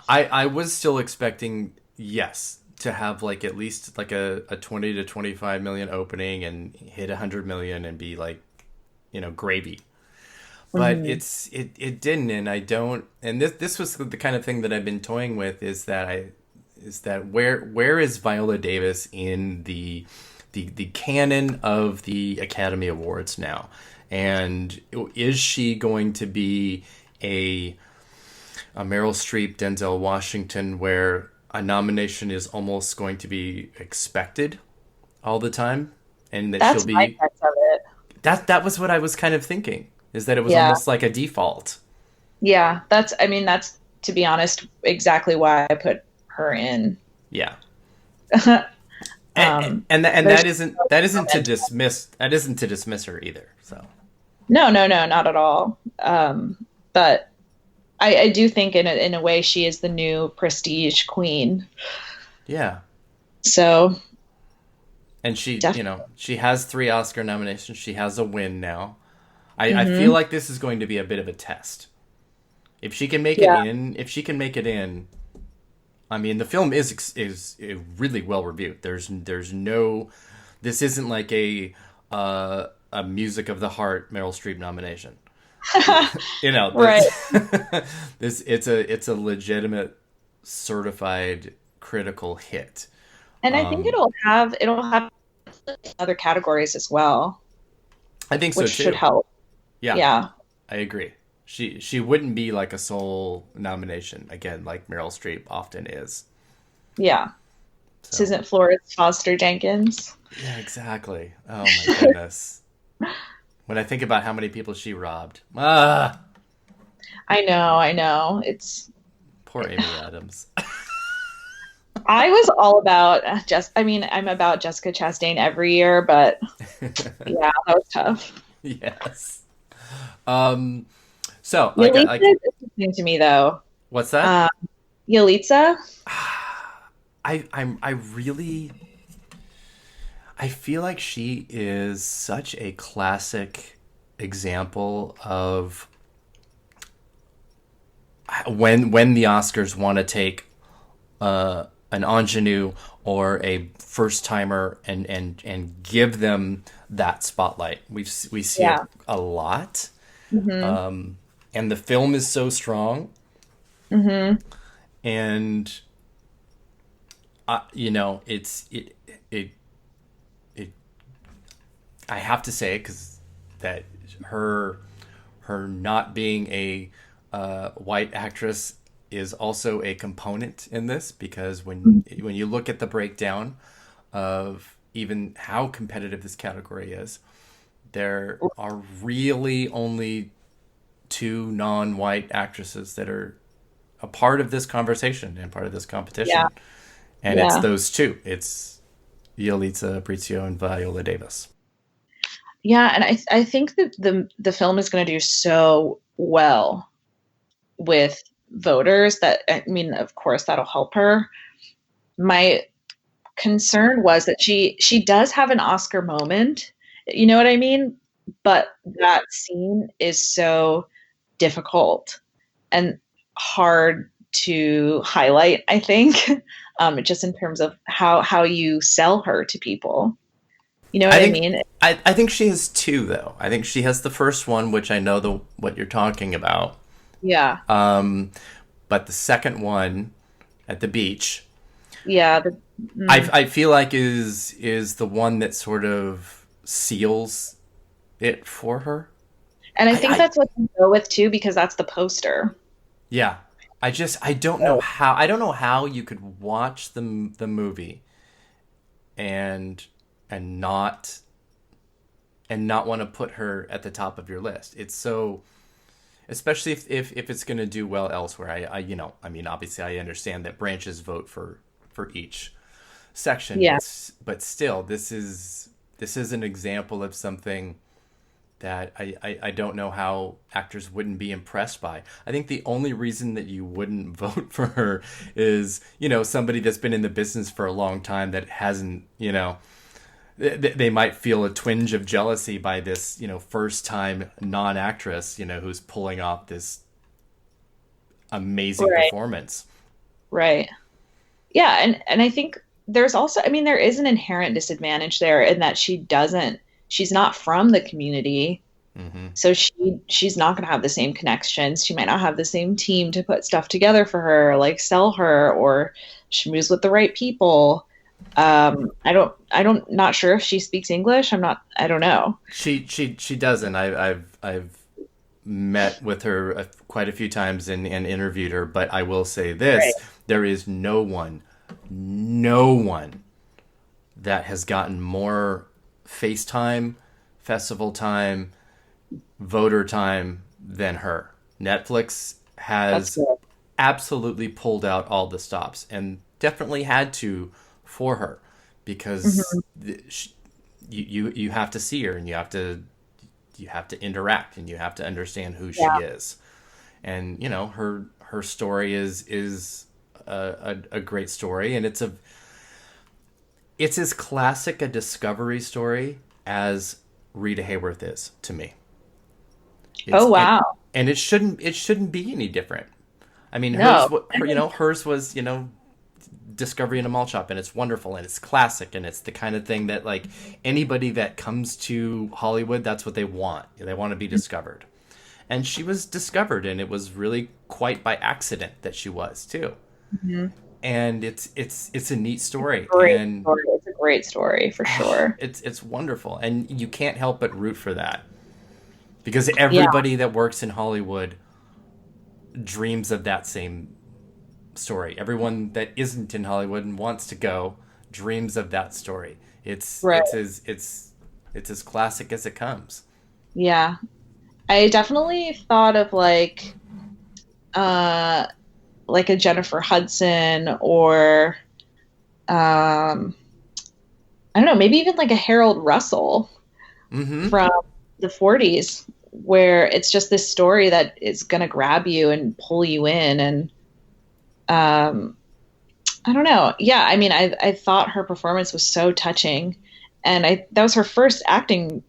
I was still expecting, yes, to have like at least like a 20 to 25 million opening and hit 100 million and be like, gravy. But it didn't, and I don't. And this was the kind of thing that I've been toying with is that where is Viola Davis in the canon of the Academy Awards now? And is she going to be a Meryl Streep, Denzel Washington, where a nomination is almost going to be expected all the time, and that That's she'll be. my sense of it. That was what I was kind of thinking. Is that it was Yeah. almost like a default. Yeah, that's to be honest, exactly why I put her in. Yeah. And that isn't to dismiss her either. So No, not at all. But I do think in a way she is the new prestige queen. yeah. So. And she, Definitely. she has 3 Oscar nominations. She has a win now. I feel like this is going to be a bit of a test. If she can make it in, I mean, the film is really well reviewed. There's no, this isn't like a Music of the Heart Meryl Streep nomination. Right. It's a legitimate certified critical hit. And I think it'll have other categories as well. I think so which too. should help. Yeah. I agree. She wouldn't be like a sole nomination again, like Meryl Streep often is. Yeah. So. This isn't Florence Foster Jenkins. Yeah, exactly. Oh my goodness. When I think about how many people she robbed. I know. It's poor Amy Adams. I was all about I'm about Jessica Chastain every year, but yeah, that was tough. Yes. So Yalitza is interesting to me though. What's that? Yalitza. I feel like she is such a classic example of when the Oscars want to take an ingenue or a first timer and give them that spotlight. We see it a lot. Mm-hmm. And the film is so strong. Mm-hmm. And I have to say, because that her not being a white actress is also a component in this, because when you look at the breakdown of even how competitive this category is, there are really only 2 non-white actresses that are a part of this conversation and part of this competition. Yeah. And it's those 2. It's Yalitza Aparicio and Viola Davis. Yeah, and I think that the film is going to do so well with voters that, I mean, of course that'll help her. My concern was that she does have an Oscar moment, you know what I mean? But that scene is so difficult and hard to highlight, I think, just in terms of how you sell her to people. You know what I mean? I think she has 2, though. I think she has the first one, which I know what you're talking about. Yeah. But the second one at the beach, yeah, I feel like is the one that sort of seals it for her. And I think that's what you go with too, because that's the poster. Yeah. I don't know how you could watch the movie and not want to put her at the top of your list. It's so, especially if it's going to do well elsewhere. I mean, obviously I understand that branches vote for each section. Yeah. But still, this is an example of something that I don't know how actors wouldn't be impressed by. I think the only reason that you wouldn't vote for her is, somebody that's been in the business for a long time that hasn't, they might feel a twinge of jealousy by this, first time non-actress, who's pulling off this amazing performance. Right. Yeah. And I think there's also, there is an inherent disadvantage there in that she's not from the community. Mm-hmm. So she's not going to have the same connections. She might not have the same team to put stuff together for her, like sell her or schmooze with the right people. Not sure if she speaks English. I don't know. She doesn't. I've met with her quite a few times and interviewed her, but I will say this, right. There is no one that has gotten more FaceTime, festival time, voter time than her. Netflix has absolutely pulled out all the stops and definitely had to for her, because you have to see her and you have to interact and you have to understand who she is. And her story is a great story, and it's as classic a discovery story as Rita Hayworth is to me. And it shouldn't be any different. I mean, hers was discovery in a mall shop, and it's wonderful and it's classic, and it's the kind of thing that, like, anybody that comes to Hollywood, that's what they want. They want to be discovered. And she was discovered, and it was really quite by accident that she was too. Mm-hmm. And it's a neat story. It's a great story for sure. It's wonderful, and you can't help but root for that, because everybody that works in Hollywood dreams of that same story. Everyone that isn't in Hollywood and wants to go dreams of that story. It's as classic as it comes. Yeah, I definitely thought of like a Jennifer Hudson, or I don't know, maybe even like a Harold Russell from the 40s, where it's just this story that is going to grab you and pull you in. And I don't know. Yeah, I mean, I thought her performance was so touching, and that was her first acting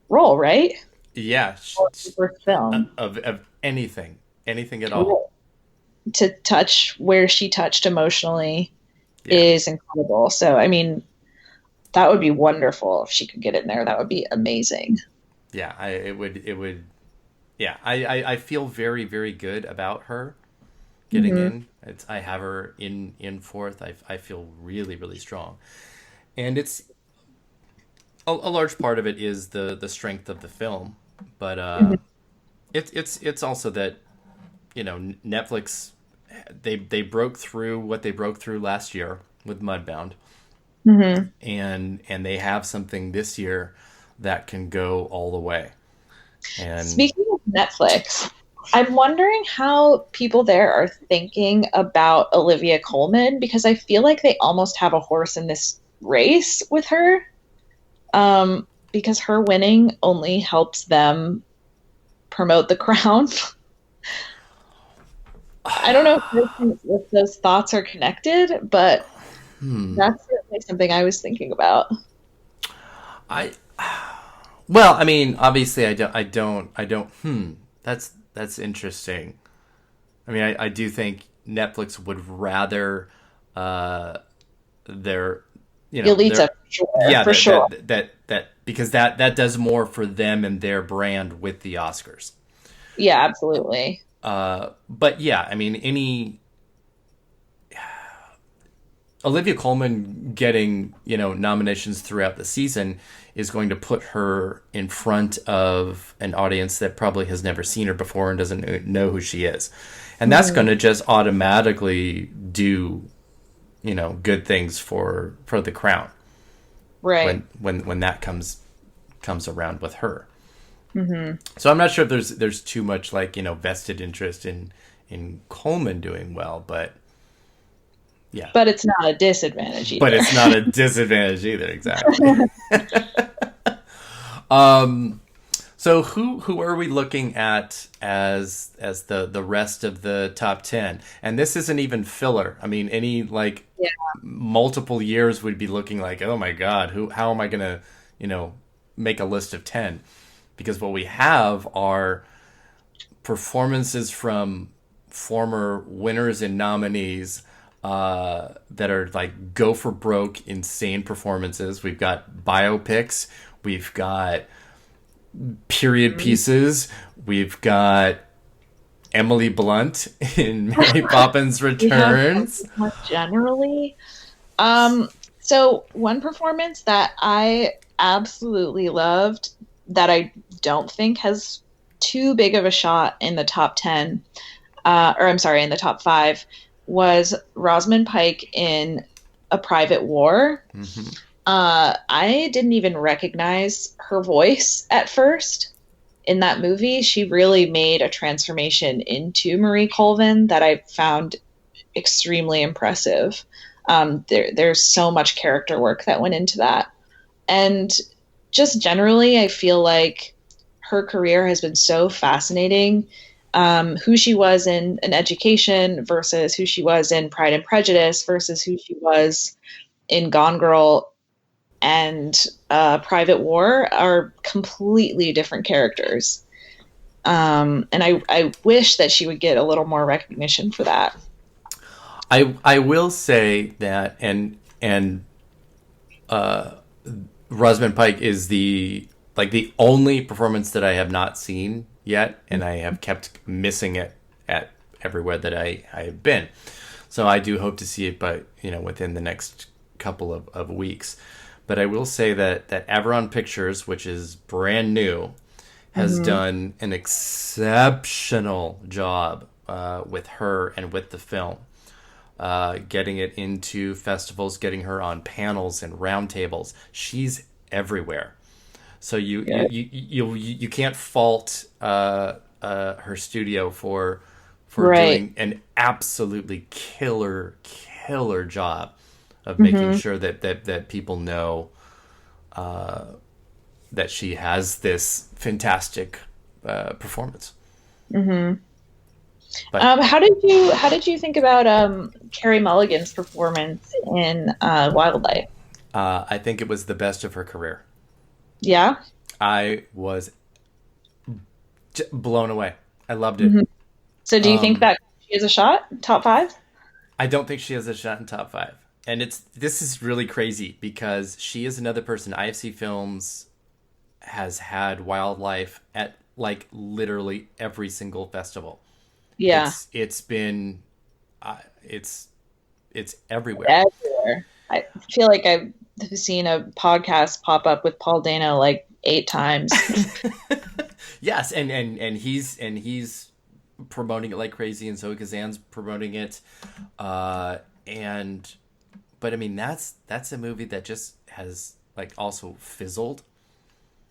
role, right? Yeah, first film of anything at all. To touch where she touched emotionally is incredible. So, I mean, that would be wonderful if she could get in there. That would be amazing. Yeah, it would. Yeah, I feel very, very good about her getting in. I have her in fourth. I feel really, really strong, and it's a large part of it is the strength of the film, but it's also that Netflix they broke through what they broke through last year with Mudbound, and they have something this year that can go all the way. And speaking of Netflix, I'm wondering how people there are thinking about Olivia Colman, because I feel like they almost have a horse in this race with her, because her winning only helps them promote The Crown. I don't know if those thoughts are connected, but that's certainly something I was thinking about. Well, I mean, obviously, I don't. That's interesting. I mean, I do think Netflix would rather their Yalitza, for sure. That because that does more for them and their brand with the Oscars. Yeah, absolutely. But yeah, I mean, Olivia Colman getting nominations throughout the season is going to put her in front of an audience that probably has never seen her before and doesn't know who she is, and that's going to just automatically do good things for The Crown, right? When that comes around with her. So I'm not sure if there's too much vested interest in Colman doing well, but yeah. But it's not a disadvantage either. But it's not a disadvantage either, exactly. So who are we looking at as the rest of the top 10? And this isn't even filler. I mean, any like multiple years would be looking like, oh my God, how am I gonna, make a list of 10? Because what we have are performances from former winners and nominees that are like go for broke, insane performances. We've got biopics. We've got period pieces. We've got Emily Blunt in Mary Poppins Returns. Generally. So one performance that I absolutely loved that I don't think has too big of a shot in the top 10, in the top 5, was Rosman Pike in A Private War. Mm-hmm. I didn't even recognize her voice at first in that movie. She really made a transformation into Marie Colvin that I found extremely impressive. There's so much character work that went into that. And just generally, I feel like her career has been so fascinating. Who she was in An Education versus who she was in Pride and Prejudice versus who she was in Gone Girl and Private War are completely different characters. And I wish that she would get a little more recognition for that. I will say that, and Rosman Pike is the only performance that I have not seen yet, and I have kept missing it at everywhere that I have been. So I do hope to see it, but within the next couple of weeks. But I will say that Avalon Pictures, which is brand new, has done an exceptional job with her and with the film, getting it into festivals, getting her on panels and roundtables. She's everywhere. So you can't fault her studio for doing an absolutely killer job of making sure that people know that she has this fantastic performance. Mm-hmm. But, how did you think about Carey Mulligan's performance in Wildlife? I think it was the best of her career. Yeah? I was blown away. I loved it. Mm-hmm. So do you think that she has a shot? Top 5? I don't think she has a shot in top 5. And this is really crazy because she is another person. IFC Films has had Wildlife at like literally every single festival. Yeah. It's been it's everywhere. Everywhere. I feel like I've seen a podcast pop up with Paul Dano like 8 times. Yes, and he's promoting it like crazy, and Zoe Kazan's promoting it. But I mean that's a movie that just has like also fizzled,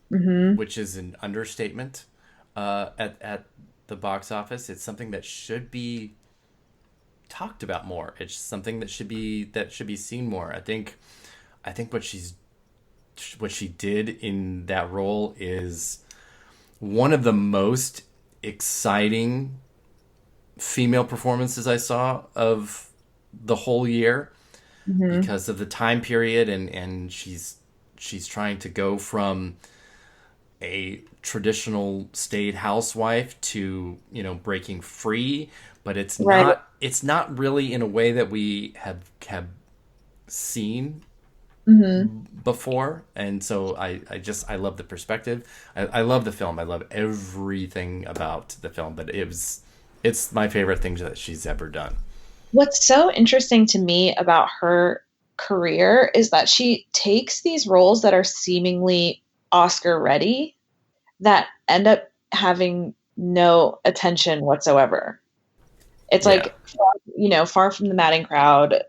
which is an understatement at the box office. It's something that should be talked about more. It's something that should be seen more. I think what she did in that role is one of the most exciting female performances I saw of the whole year, because of the time period, and she's trying to go from a traditional staid housewife to breaking free, but it's not really in a way that we have seen before. And so I love the perspective. I love the film. I love everything about the film, but it's my favorite thing that she's ever done. What's so interesting to me about her career is that she takes these roles that are seemingly Oscar ready that end up having no attention whatsoever. It's like, Far from the Madding Crowd,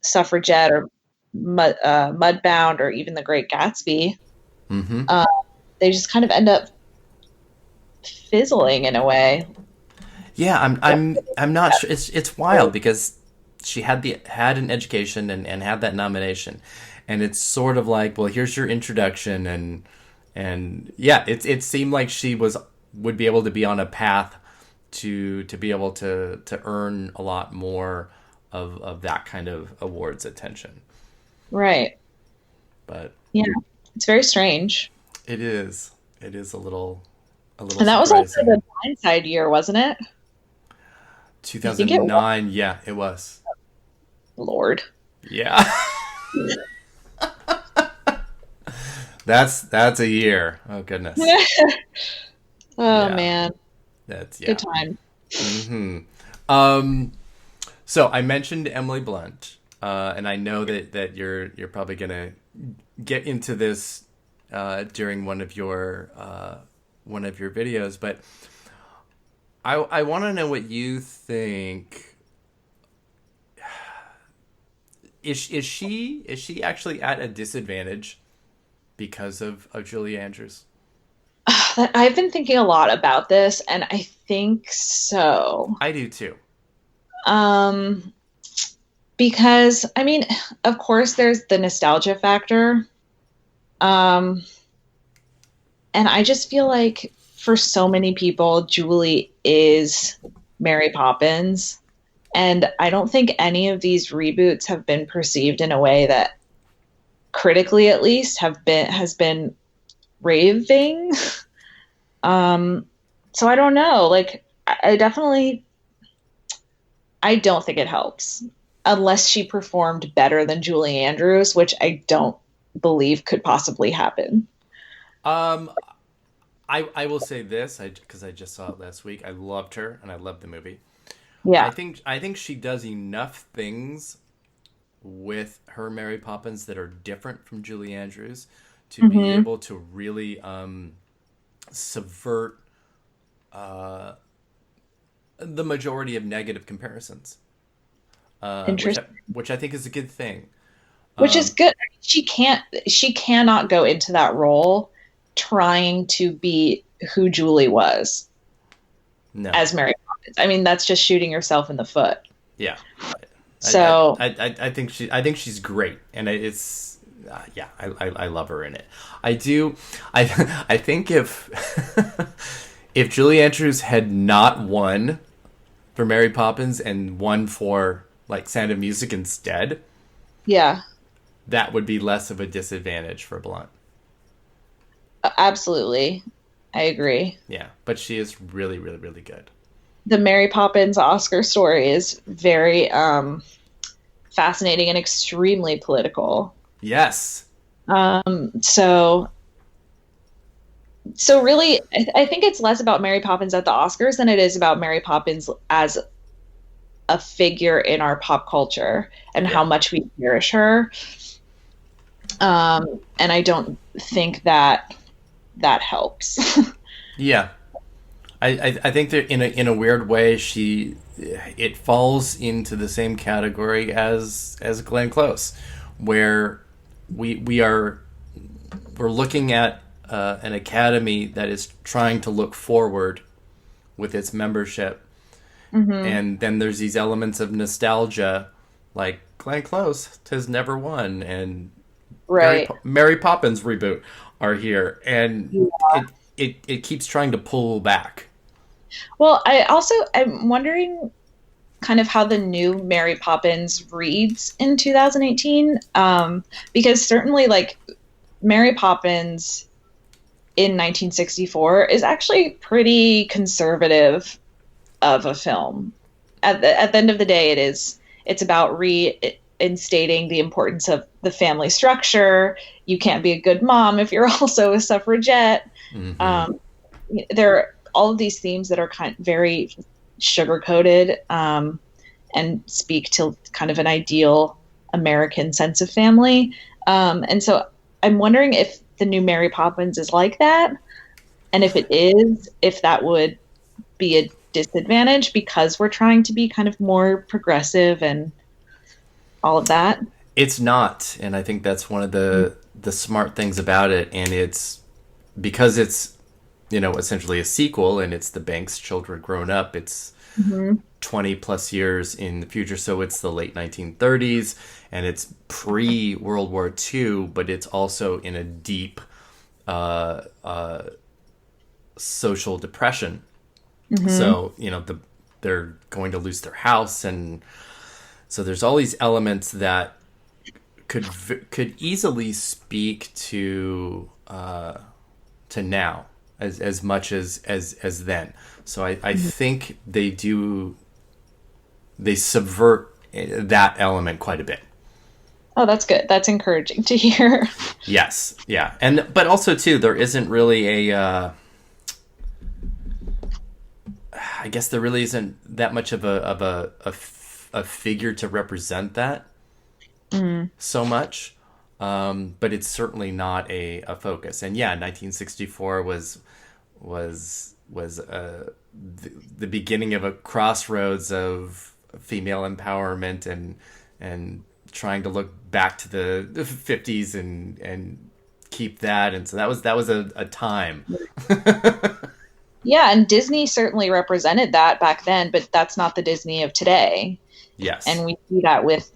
Suffragette, or Mudbound, or even The Great Gatsby. They just kind of end up fizzling in a way. Yeah, I'm not sure. It's wild because she had an education and had that nomination, and it's sort of like, well, here's your introduction, and And yeah, it seemed like she would be able to be on a path to be able to earn a lot more of that kind of awards attention. Right. But yeah, it's very strange. It is a little and that surprising. Was also the Blindside year, wasn't it? 2009. Yeah, it was. Lord. Yeah. That's a year. Oh goodness. Oh man. That's good time. Mm-hmm. So I mentioned Emily Blunt, and I know that you're probably gonna get into this during one of your videos, but I want to know what you think. Is she actually at a disadvantage because of Julie Andrews? I've been thinking a lot about this, and I think so. I do too. Because I mean, of course, there's the nostalgia factor. And I just feel like for so many people, Julie is Mary Poppins. And I don't think any of these reboots have been perceived in a way that critically, at least, has been raving. So I don't know. Like, I don't think it helps unless she performed better than Julie Andrews, which I don't believe could possibly happen. I will say this, because I just saw it last week. I loved her, and I loved the movie. Yeah, I think she does enough things with her Mary Poppins that are different from Julie Andrews to be able to really subvert the majority of negative comparisons. Which I think is a good thing. Which is good. She cannot go into that role trying to be who Julie was. No. As Mary Poppins. I mean, that's just shooting yourself in the foot. Yeah. So I think she's great, and it's I love her in it. I do. I think if if Julie Andrews had not won for Mary Poppins and won for like Sound of Music instead, yeah, that would be less of a disadvantage for Blunt. Absolutely. I agree. Yeah, but she is really, really, really good. The Mary Poppins Oscar story is very fascinating and extremely political. Yes. So really, I think it's less about Mary Poppins at the Oscars than it is about Mary Poppins as a figure in our pop culture and how much we cherish her. And I don't think that helps. Yeah. I think that in a weird way it falls into the same category as Glenn Close, where we're looking at an academy that is trying to look forward with its membership, and then there's these elements of nostalgia, like Glenn Close has never won, and right. Mary Poppins reboot are here, and it keeps trying to pull back. Well, I'm wondering kind of how the new Mary Poppins reads in 2018, because certainly like Mary Poppins in 1964 is actually pretty conservative of a film. At the end of the day, it's about reinstating the importance of the family structure. You can't be a good mom if you're also a suffragette. There are all of these themes that are very sugar-coated and speak to kind of an ideal American sense of family. And so I'm wondering if the new Mary Poppins is like that, and if it is, if that would be a disadvantage because we're trying to be kind of more progressive and all of that. It's not, and I think that's one of the smart things about it, and it's because it's essentially a sequel, and it's the Banks children grown up. It's 20 plus years in the future, so it's the late 1930s, and it's pre-World War II, but it's also in a deep social depression. So, they're going to lose their house, and so there's all these elements that could easily speak to now as much as then. So I think they subvert that element quite a bit. Oh, that's good. That's encouraging to hear. Yes, yeah, but also too, there isn't really I guess there really isn't that much of a figure to represent that so much, but it's certainly not a focus. And yeah, 1964 was the beginning of a crossroads of female empowerment and trying to look back to the 50s and keep that. And so that was a time. Yeah, and Disney certainly represented that back then, but that's not the Disney of today. Yes. And we see that with,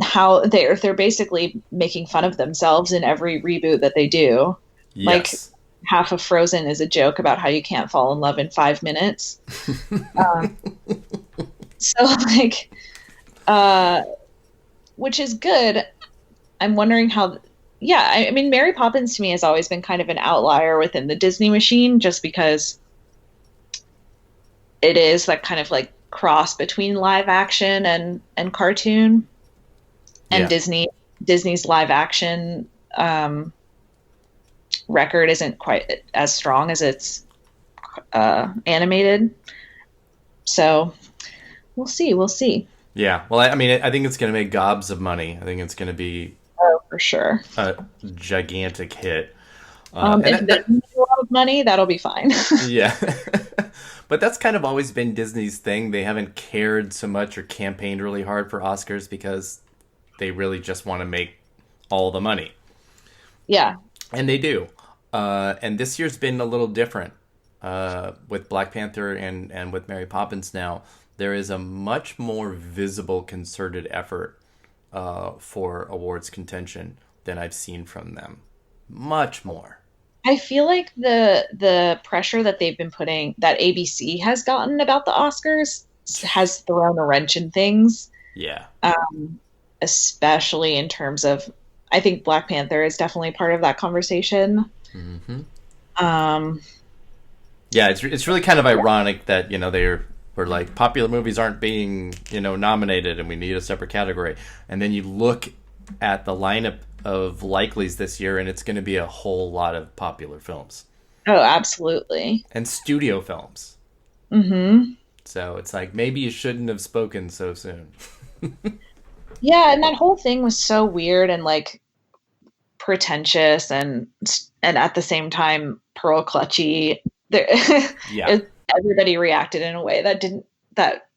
how they're basically making fun of themselves in every reboot that they do. Yes. Like half of Frozen is a joke about how you can't fall in love in 5 minutes. Which is good. I'm wondering how. Yeah, I mean, Mary Poppins to me has always been kind of an outlier within the Disney machine, just because it is that kind of like cross between live action and cartoon, and Disney's live action record isn't quite as strong as its animated. So we'll see. Yeah, well, I mean, I think it's going to make gobs of money. I think it's going to be for sure a gigantic hit. If it doesn't make a lot of money, that'll be fine. Yeah. But that's kind of always been Disney's thing. They haven't cared so much or campaigned really hard for Oscars because they really just want to make all the money. Yeah. And they do. And this year's been a little different with Black Panther and with Mary Poppins now. There is a much more visible concerted effort for awards contention than I've seen from them. Much more. I feel like the pressure that they've been putting, that ABC has gotten about the Oscars, has thrown a wrench in things. Yeah. Especially in terms of, I think Black Panther is definitely part of that conversation. Mm-hmm. Yeah, it's really kind of ironic that, we're like, popular movies aren't being, nominated and we need a separate category. And then you look at the lineup of likelies this year and it's going to be a whole lot of popular films. Oh, absolutely. And studio films. Mm-hmm. So it's like, maybe you shouldn't have spoken so soon. Yeah, and that whole thing was so weird and like pretentious and at the same time pearl clutchy. Yeah. Everybody reacted in a way that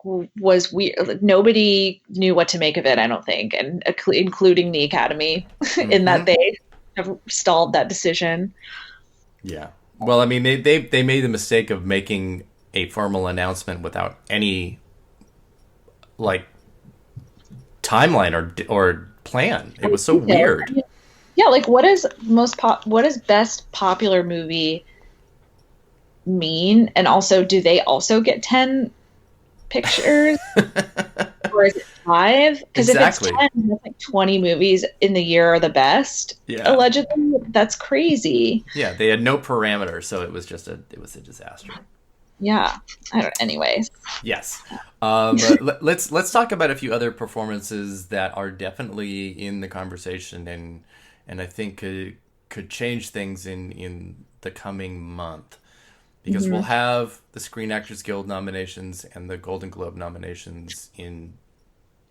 was weird. Nobody knew what to make of it, I don't think, and including the Academy, in that they have stalled that decision. Yeah. Well, I mean, they made the mistake of making a formal announcement without any like timeline or plan. It was so weird. Yeah, like what is best popular movie mean? And also, do they also get 10 pictures? Or is it 5? Because exactly. If it's 10, that's like 20 movies in the year are the best. Yeah. Allegedly, that's crazy. Yeah, they had no parameter, so it was a disaster. Yeah. Anyways. Yes. Let's talk about a few other performances that are definitely in the conversation and I think could change things in the coming month. Because we'll have the Screen Actors Guild nominations and the Golden Globe nominations in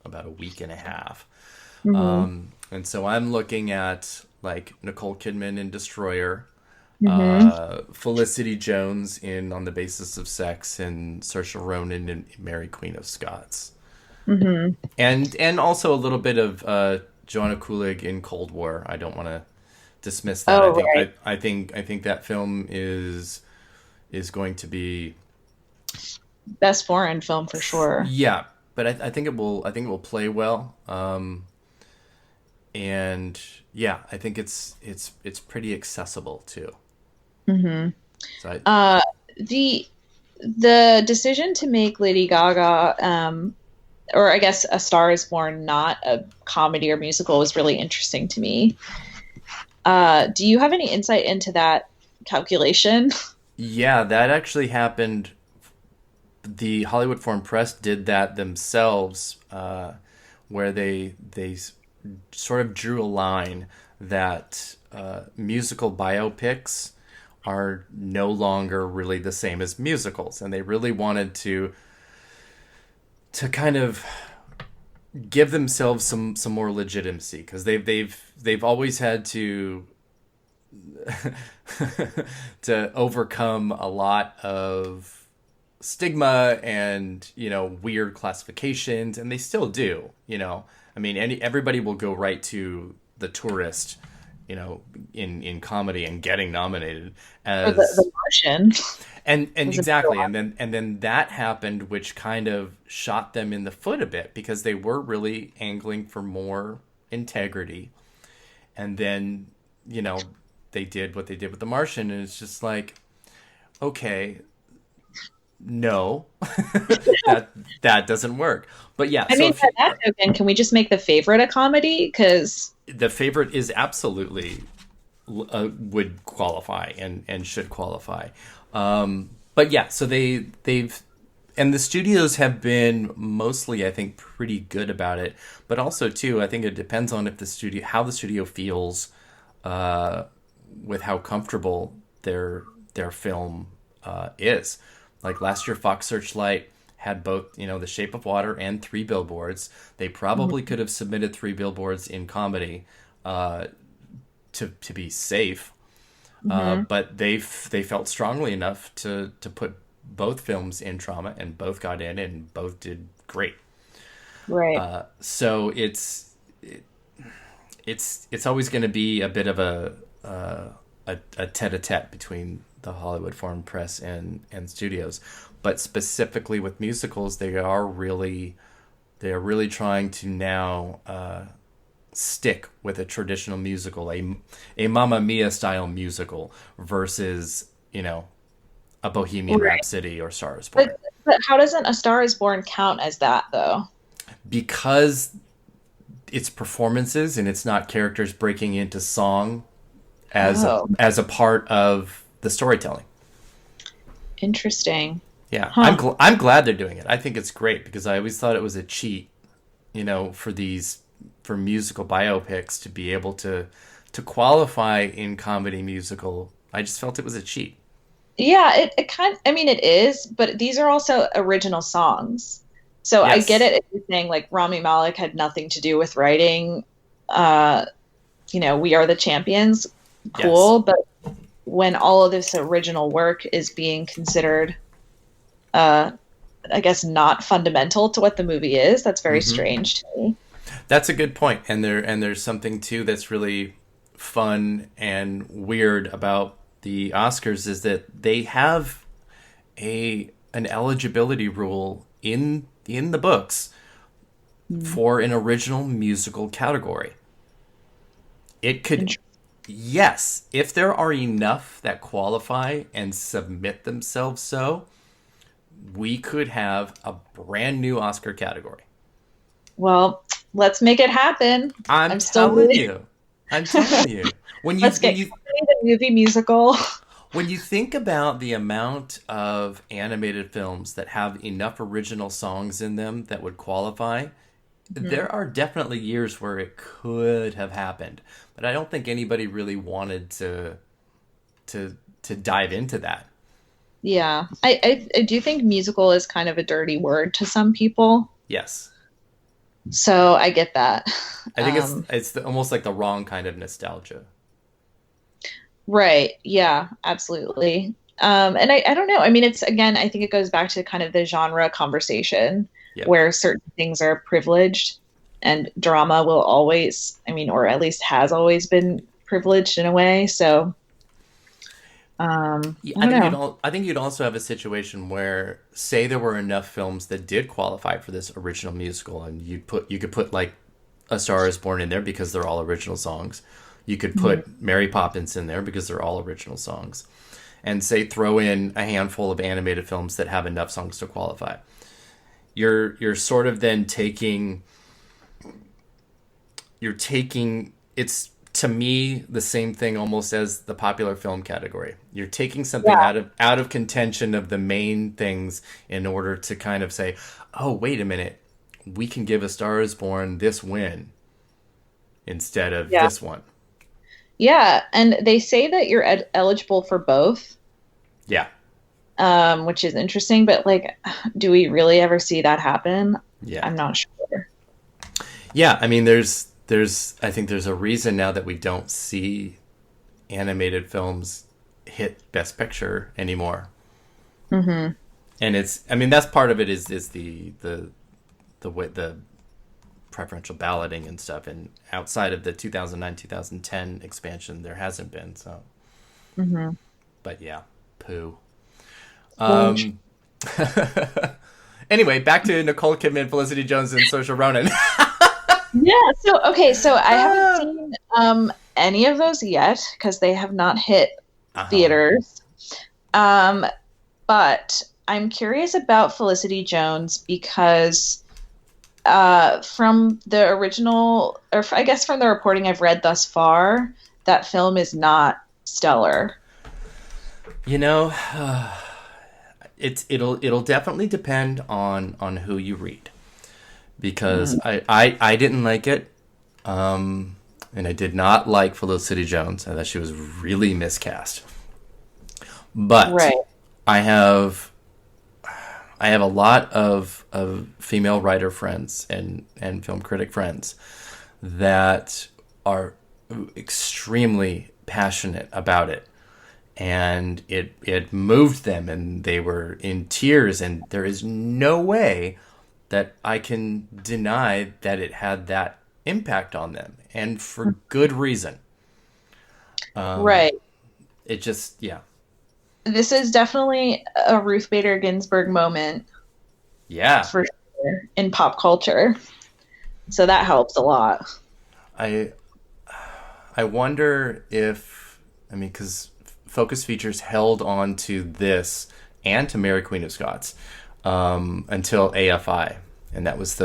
about a week and a half. And so I'm looking at like Nicole Kidman in Destroyer, Felicity Jones in On the Basis of Sex, and Saoirse Ronan in Mary Queen of Scots. And also a little bit of Joanna Kulig in Cold War. I don't want to dismiss that. I think that film is going to be best foreign film for sure. Yeah, but I think it will play well. And yeah, I think it's pretty accessible too. Mm-hmm. So the decision to make Lady Gaga, or I guess A Star Is Born, not a comedy or musical, was really interesting to me. Do you have any insight into that calculation? Yeah, that actually happened. The Hollywood Foreign Press did that themselves, where they sort of drew a line that musical biopics are no longer really the same as musicals, and they really wanted to kind of give themselves some more legitimacy, because they've always had to to overcome a lot of stigma and, you know, weird classifications, and they still do, you know. I mean, everybody will go right to The Tourist, you know, in comedy and getting nominated as the Martian. And exactly, and then that happened, which kind of shot them in the foot a bit, because they were really angling for more integrity. And then, you know, they did what they did with The Martian, and it's just like, okay, no, that doesn't work. But yeah, I mean, by that token, can we just make The Favorite a comedy? Because The Favorite is absolutely would qualify and should qualify. But yeah, so they've and the studios have been mostly, I think, pretty good about it. But also too, I think it depends on how the studio feels with how comfortable their film is. Like last year, Fox Searchlight had both, you know, The Shape of Water and 3 Billboards. They probably could have submitted 3 Billboards in comedy to be safe. But they felt strongly enough to put both films in drama, and both got in and both did great. Right. So it's always going to be a bit of a tete-a-tete between the Hollywood Foreign Press and studios. But specifically with musicals, they are really trying to now stick with a traditional musical, a Mamma Mia style musical, versus, you know, a Bohemian Rhapsody or Star Is Born. But how doesn't A Star Is Born count as that, though? Because it's performances and it's not characters breaking into song as a part of the storytelling. Interesting. Yeah, I'm glad they're doing it. I think it's great, because I always thought it was a cheat, you know, for musical biopics to be able to qualify in comedy musical. I just felt it was a cheat. Yeah, it kind of, I mean, it is, but these are also original songs. So yes. I get it if you're saying like Rami Malek had nothing to do with writing, you know, We Are the Champions. Cool. Yes. But when all of this original work is being considered, I guess, not fundamental to what the movie is, that's very strange to me. That's a good point. And there's something too that's really fun and weird about the Oscars, is that they have an eligibility rule in the books for an original musical category. It could, yes, if there are enough that qualify and submit themselves, so we could have a brand new Oscar category. Well, let's make it happen. I'm telling you. Let's get the movie musical. When you think about the amount of animated films that have enough original songs in them that would qualify, there are definitely years where it could have happened. But I don't think anybody really wanted to dive into that. Yeah. I do think musical is kind of a dirty word to some people. Yes. So I get that. I think it's almost like the wrong kind of nostalgia. Right. Yeah, absolutely. And I don't know. I mean, it's, again, I think it goes back to kind of the genre conversation where certain things are privileged, and drama will always, I mean, or at least has always been privileged in a way. So I think you'd also have a situation where, say there were enough films that did qualify for this original musical, and you could put like A Star Is Born in there because they're all original songs. You could put Mary Poppins in there because they're all original songs. And say throw in a handful of animated films that have enough songs to qualify. You're sort of then taking it's, to me, the same thing almost as the popular film category. You're taking something out of contention of the main things in order to kind of say, oh, wait a minute, we can give A Star Is Born this win instead of this one. Yeah, and they say that you're eligible for both. Yeah. Which is interesting, but like, do we really ever see that happen? Yeah. I'm not sure. Yeah, I mean, I think there's a reason now that we don't see animated films hit Best Picture anymore. Mm-hmm. And that's part of it is the way the preferential balloting and stuff, and outside of the 2009-2010 expansion, there hasn't been, so. Mm-hmm. But yeah, poo. Anyway, back to Nicole Kidman, Felicity Jones, and Saoirse Ronan. Yeah, so I haven't seen any of those yet because they have not hit theaters. But I'm curious about Felicity Jones because from the original, or I guess from the reporting I've read thus far, that film is not stellar. You know, it'll definitely depend on who you read, because I didn't like it, and I did not like Felicity Jones. I thought she was really miscast. But I have a lot of female writer friends and film critic friends that are extremely passionate about it. And it moved them, and they were in tears, and there is no way that I can deny that it had that impact on them, and for good reason. It just, This is definitely a Ruth Bader Ginsburg moment. Yeah. For sure, in pop culture. So that helps a lot. I wonder if, because Focus Features held on to this and to Mary Queen of Scots until AFI, and that was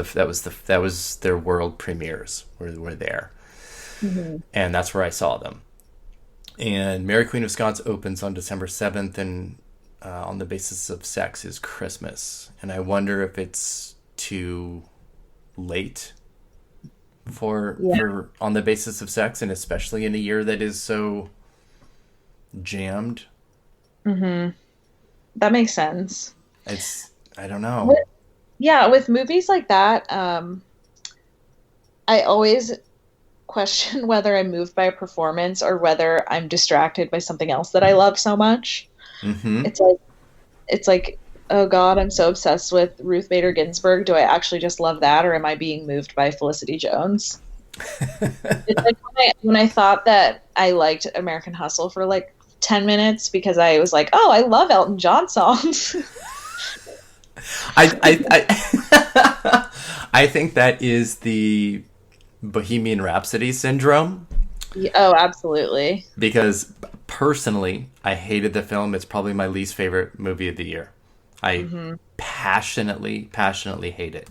their world premieres were there, and that's where I saw them. And Mary Queen of Scots opens on December 7th, and On the Basis of Sex is Christmas, and I wonder if it's too late for On the Basis of Sex, and especially in a year that is so jammed. That makes sense. I don't know. With movies like that, I always question whether I'm moved by a performance or whether I'm distracted by something else that I love so much. It's like, oh God, I'm so obsessed with Ruth Bader Ginsburg. Do I actually just love that, or am I being moved by Felicity Jones? It's like when I thought that I liked American Hustle for like 10 minutes because I was like, oh, I love Elton John songs. I think that is the Bohemian Rhapsody syndrome. Oh, absolutely. Because personally, I hated the film. It's probably my least favorite movie of the year. I passionately hate it.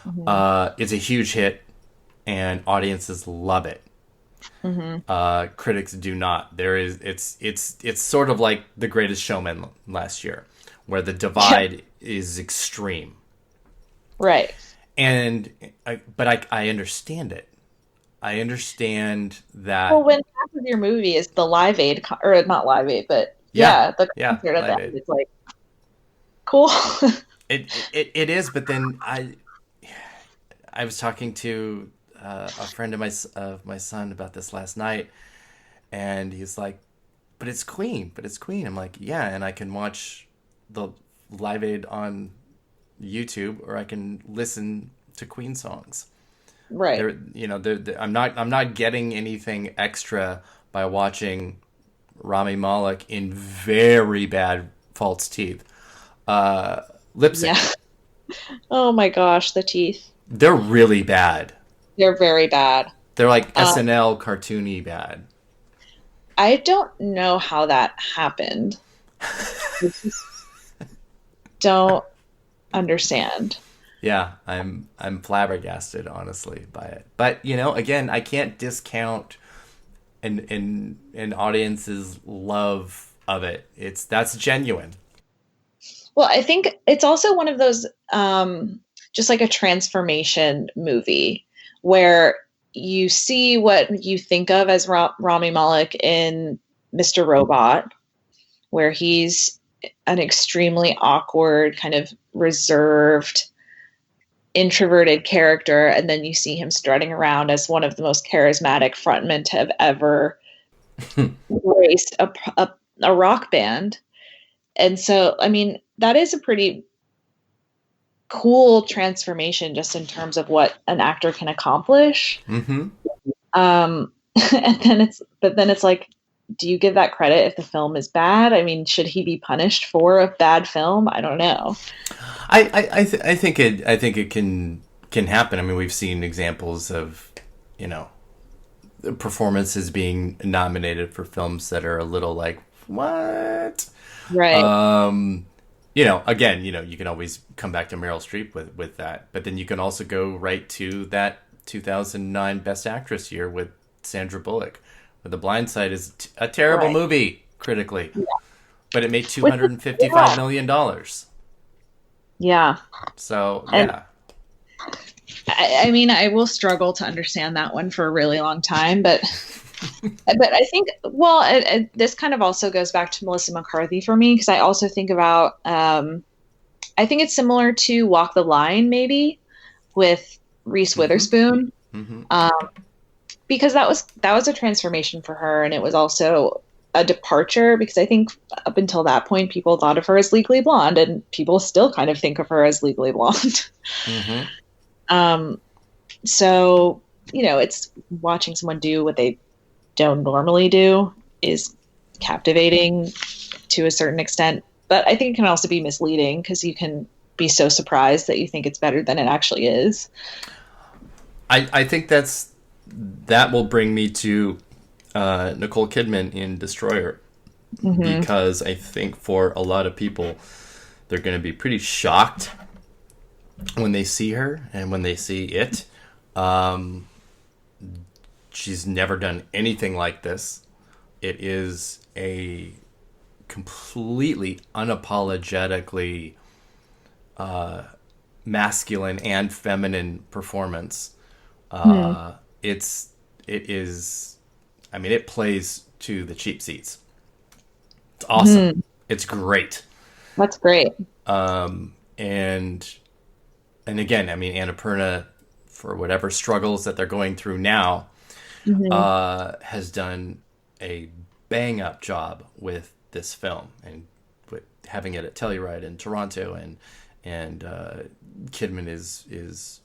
It's a huge hit, and audiences love it. Critics do not. It's sort of like The Greatest Showman last year, where the divide is extreme. Right. But I understand it. I understand that. Well, when half of your movie is the Live Aid, or not Live Aid, but the concert at the end, it's like, cool. It is, but then I was talking to a friend of my son about this last night, and he's like, but it's Queen. I'm like, yeah, and I can watch the Live Aid on YouTube, or I can listen to Queen songs. Right. I'm not getting anything extra by watching Rami Malek in very bad false teeth lip sync. Yeah. Oh my gosh, the teeth. They're really bad. They're very bad. They're like SNL cartoony bad. I don't know how that happened. I just don't understand. Yeah, I'm flabbergasted, honestly, by it. But you know, again, I can't discount an audience's love of it. That's genuine. Well, I think it's also one of those just like a transformation movie where you see what you think of as Rami Malek in Mr. Robot, where he's an extremely awkward, kind of reserved, introverted character, and then you see him strutting around as one of the most charismatic frontmen to have ever graced a rock band. And so, I mean, that is a pretty cool transformation just in terms of what an actor can accomplish. Mm-hmm. And then it's like, do you give that credit if the film is bad? I mean, should he be punished for a bad film? I don't know. I think it can happen. I mean, we've seen examples of, you know, performances being nominated for films that are a little like, what? Right. You know, again, you know, you can always come back to Meryl Streep with that, but then you can also go right to that 2009 Best Actress year with Sandra Bullock, where The Blind Side is a terrible movie critically, but it made $255 million. Yeah. So, yeah. I mean, I will struggle to understand that one for a really long time, but I think, well, this kind of also goes back to Melissa McCarthy for me, because I also think about, I think it's similar to Walk the Line, maybe, with Reese Witherspoon, because that was a transformation for her, and it was also a departure, because I think up until that point, people thought of her as Legally Blonde, and people still kind of think of her as Legally Blonde. So, you know, it's watching someone do what they don't normally do is captivating to a certain extent, but I think it can also be misleading because you can be so surprised that you think it's better than it actually is. I think that will bring me to Nicole Kidman in Destroyer, because I think for a lot of people, they're going to be pretty shocked when they see her and when they see it. She's never done anything like this. It is a completely unapologetically masculine and feminine performance. It is, I mean, it plays to the cheap seats. It's awesome. It's great. That's great. And again, I mean, Annapurna, for whatever struggles that they're going through now, has done a bang-up job with this film, and with having it at Telluride in Toronto, and Kidman is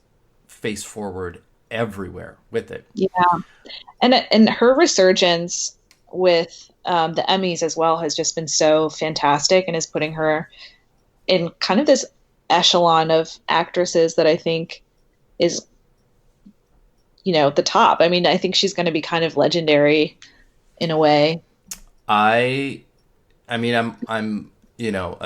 face forward everywhere with it. Yeah, and her resurgence with the Emmys as well has just been so fantastic, and is putting her in kind of this echelon of actresses that I think is, you know, the top. I mean, I think she's going to be kind of legendary in a way. I mean, I'm you know,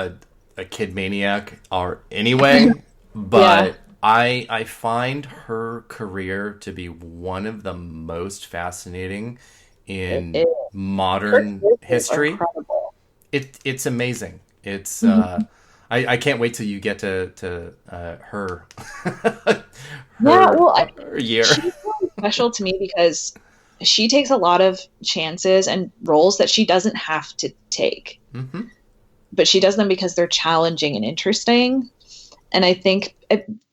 a kid maniac or anyway, but I find her career to be one of the most fascinating in modern history. It's amazing. It's I can't wait till you get to her. Her year. She's really special to me because she takes a lot of chances and roles that she doesn't have to take, but she does them because they're challenging and interesting. And I think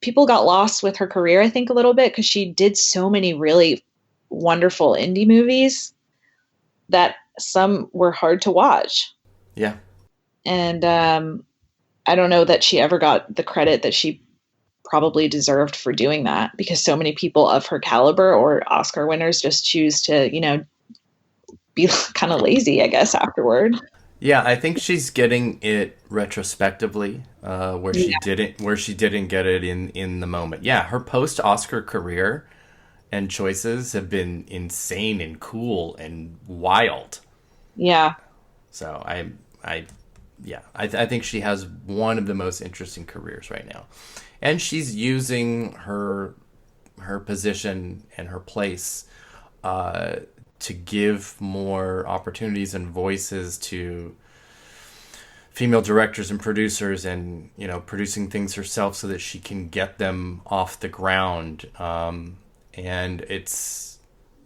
people got lost with her career, I think, a little bit, because she did so many really wonderful indie movies that some were hard to watch. Yeah. And I don't know that she ever got the credit that she probably deserved for doing that, because so many people of her caliber or Oscar winners just choose to, you know, be kind of lazy, I guess, afterward. Yeah, I think she's getting it retrospectively, where she didn't get it in the moment. Yeah, her post-Oscar career and choices have been insane and cool and wild. Yeah. So I think she has one of the most interesting careers right now, and she's using her position and her place to give more opportunities and voices to female directors and producers, and producing things herself so that she can get them off the ground. And it's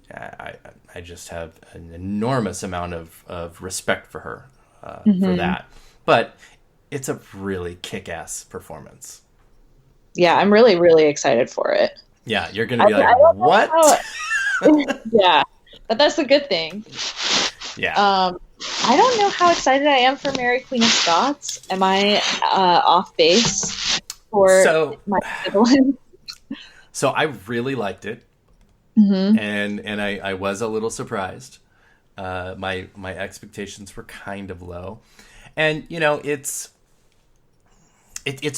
I just have an enormous amount of respect for her for that. But it's a really kick-ass performance. Yeah, I'm really, really excited for it. Yeah, you're going to be like, what? Yeah, but that's a good thing. Yeah. I don't know how excited I am for Mary Queen of Scots. Am I off base for my siblings? So I really liked it. And I was a little surprised. My expectations were kind of low. And, it's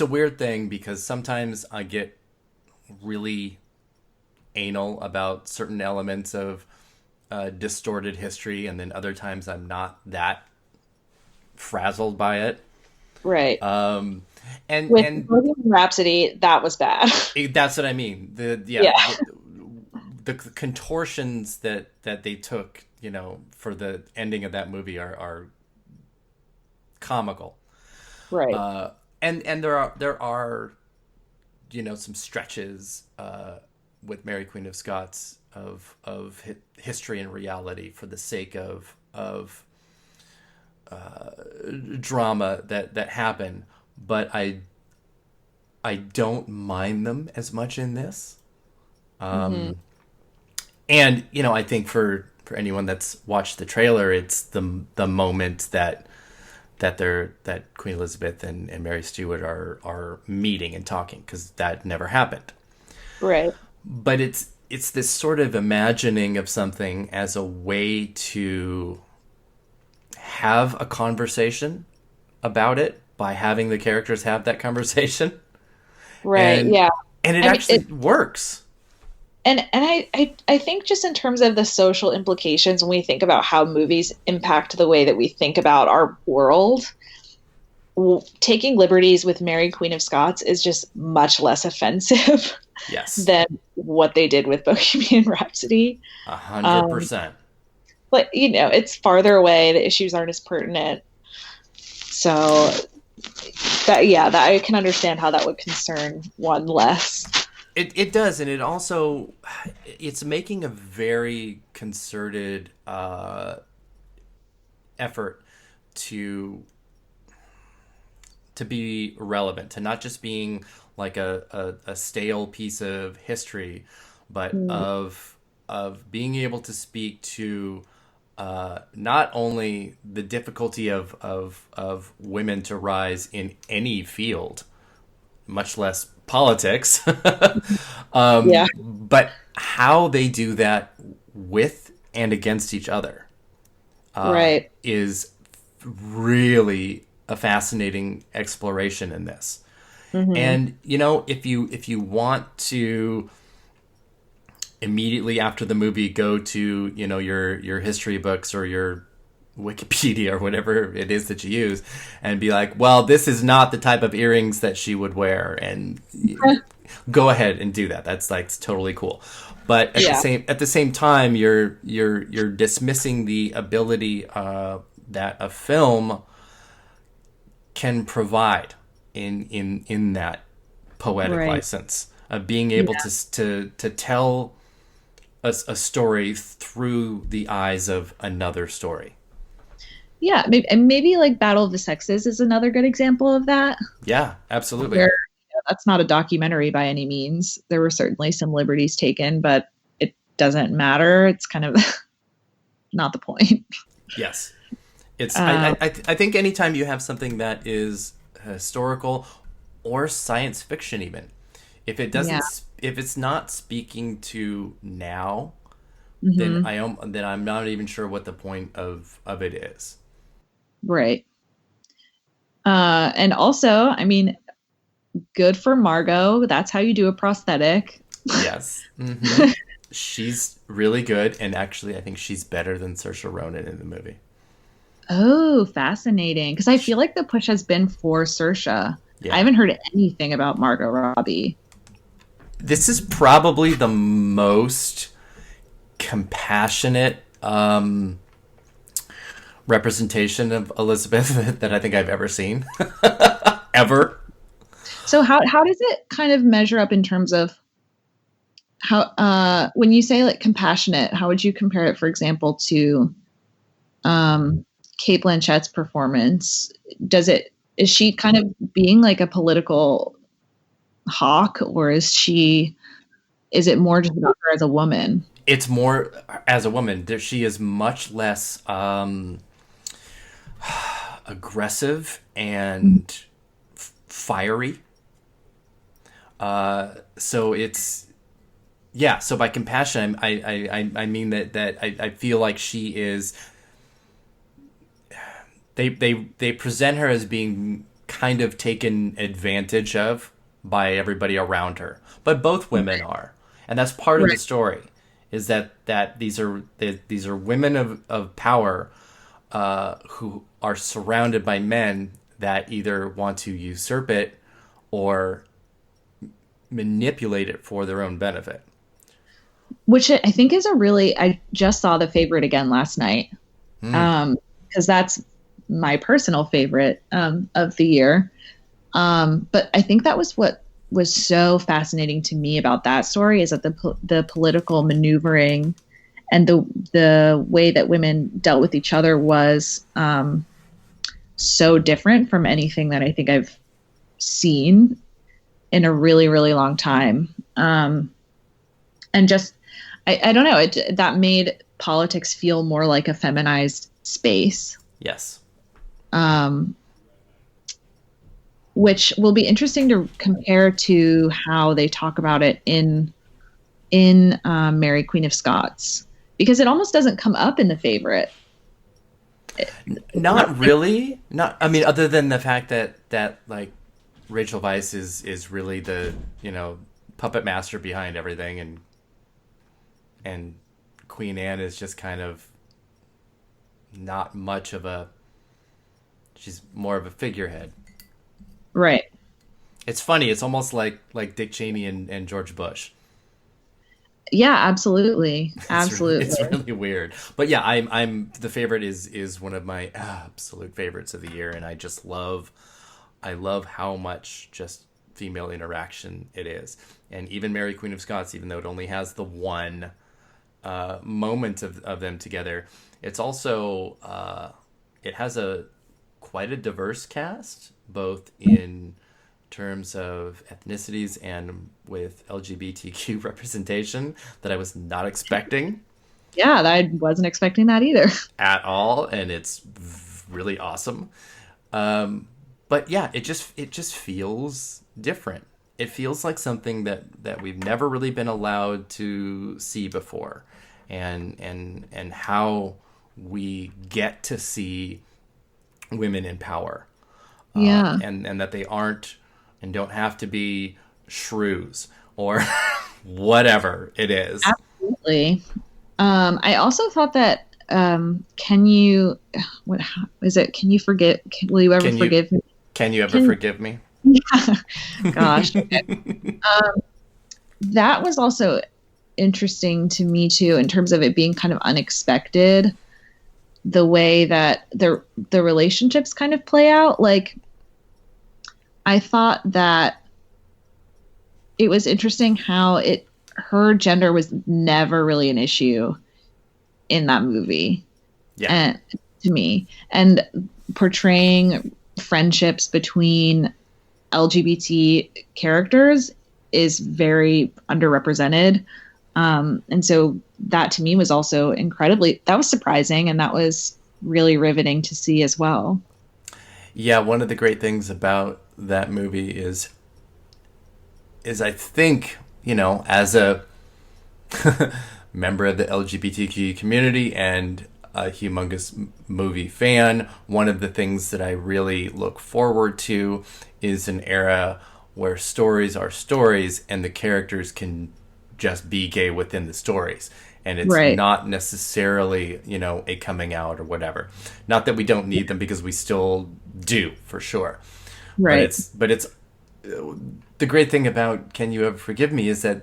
a weird thing because sometimes I get really anal about certain elements of distorted history, and then other times I'm not that frazzled by it. Right. And Bohemian Rhapsody, that was bad. That's what I mean. The contortions that they took, for the ending of that movie are comical. Right. And there are some stretches with Mary Queen of Scots of history and reality for the sake of drama that happen, but I don't mind them as much in this. And I think for anyone that's watched the trailer, it's the moment that Queen Elizabeth and Mary Stuart are meeting and talking, because that never happened. Right. But it's this sort of imagining of something as a way to have a conversation about it by having the characters have that conversation. Right. Yeah. And it works. And I think just in terms of the social implications, when we think about how movies impact the way that we think about our world, taking liberties with Mary Queen of Scots is just much less offensive than what they did with Bohemian Rhapsody. 100%. But, it's farther away. The issues aren't as pertinent. So that I can understand how that would concern one less. It does, and it's making a very concerted effort to be relevant, to not just being like a stale piece of history, but of being able to speak to not only the difficulty of women to rise in any field, much less politics, but how they do that with and against each other is really a fascinating exploration in this. And if you want to immediately after the movie go to your history books or your Wikipedia or whatever it is that you use and be like, well, this is not the type of earrings that she would wear, and go ahead and do that. That's like totally cool. But at the same time, you're dismissing the ability that a film can provide in that poetic license of being able to tell a story through the eyes of another story. Yeah, maybe like Battle of the Sexes is another good example of that. Yeah, absolutely. Where, that's not a documentary by any means. There were certainly some liberties taken, but it doesn't matter. It's kind of not the point. Yes. It's. I think anytime you have something that is historical or science fiction, even if it doesn't, if it's not speaking to now, then I'm not even sure what the point of it is. Right. And also, I mean, good for Margot. That's how you do a prosthetic. Yes. she's really good, and actually I think she's better than Saoirse Ronan in the movie. Oh, fascinating. Because I feel like the push has been for Saoirse. Yeah. I haven't heard anything about Margot Robbie. This is probably the most compassionate representation of Elizabeth that I think I've ever seen. Ever. So how does it kind of measure up in terms of how when you say like compassionate, how would you compare it, for example, to Cate Blanchett's performance? Is she kind of being like a political hawk, or is it more just about her as a woman? It's more as a woman. She is much less aggressive and fiery. So it's, yeah. So by compassion, I mean that I feel like she is. They present her as being kind of taken advantage of by everybody around her, but both women are, and that's part of the story. Is that these are women of power who are surrounded by men that either want to usurp it or manipulate it for their own benefit. Which I think is I just saw The Favorite again last night, because that's my personal favorite of the year. But I think that was what was so fascinating to me about that story, is that the political maneuvering and the way that women dealt with each other was so different from anything that I think I've seen in a really, really long time. And just, I don't know, that made politics feel more like a feminized space. Yes. Which will be interesting to compare to how they talk about it in Mary, Queen of Scots, because it almost doesn't come up in The Favorite. Not really. Not. I mean, other than the fact that like Rachel Weisz is really the puppet master behind everything, and Queen Anne is just kind of not much of a. She's more of a figurehead. Right. It's funny. It's almost like Dick Cheney and George Bush. Yeah, absolutely. Absolutely. It's really weird. But yeah, I'm The Favorite is one of my absolute favorites of the year, and I love how much just female interaction it is. And even Mary, Queen of Scots, even though it only has the one moment of them together, it's also it has quite a diverse cast, both in terms of ethnicities and with LGBTQ representation that I was not expecting. Yeah, I wasn't expecting that either. At all, and it's really awesome. But yeah, it just feels different. It feels like something that we've never really been allowed to see before. And how we get to see women in power. Yeah. And that they aren't and don't have to be shrews or whatever it is. Absolutely. I also thought that can you forgive me? Can you ever forgive me? Yeah. Gosh. That was also interesting to me too, in terms of it being kind of unexpected, the way that the relationships kind of play out. Like, I thought that it was interesting how her gender was never really an issue in that movie. Yeah. And to me, and portraying friendships between LGBT characters is very underrepresented. And so that to me was also that was surprising, and that was really riveting to see as well. Yeah, one of the great things about that movie is I think, as a member of the LGBTQ community and a humongous movie fan, one of the things that I really look forward to is an era where stories are stories and the characters can just be gay within the stories. And it's Right. not necessarily, a coming out or whatever. Not that we don't need them, because we still do, for sure. Right. But it's the great thing about Can You Ever Forgive Me is that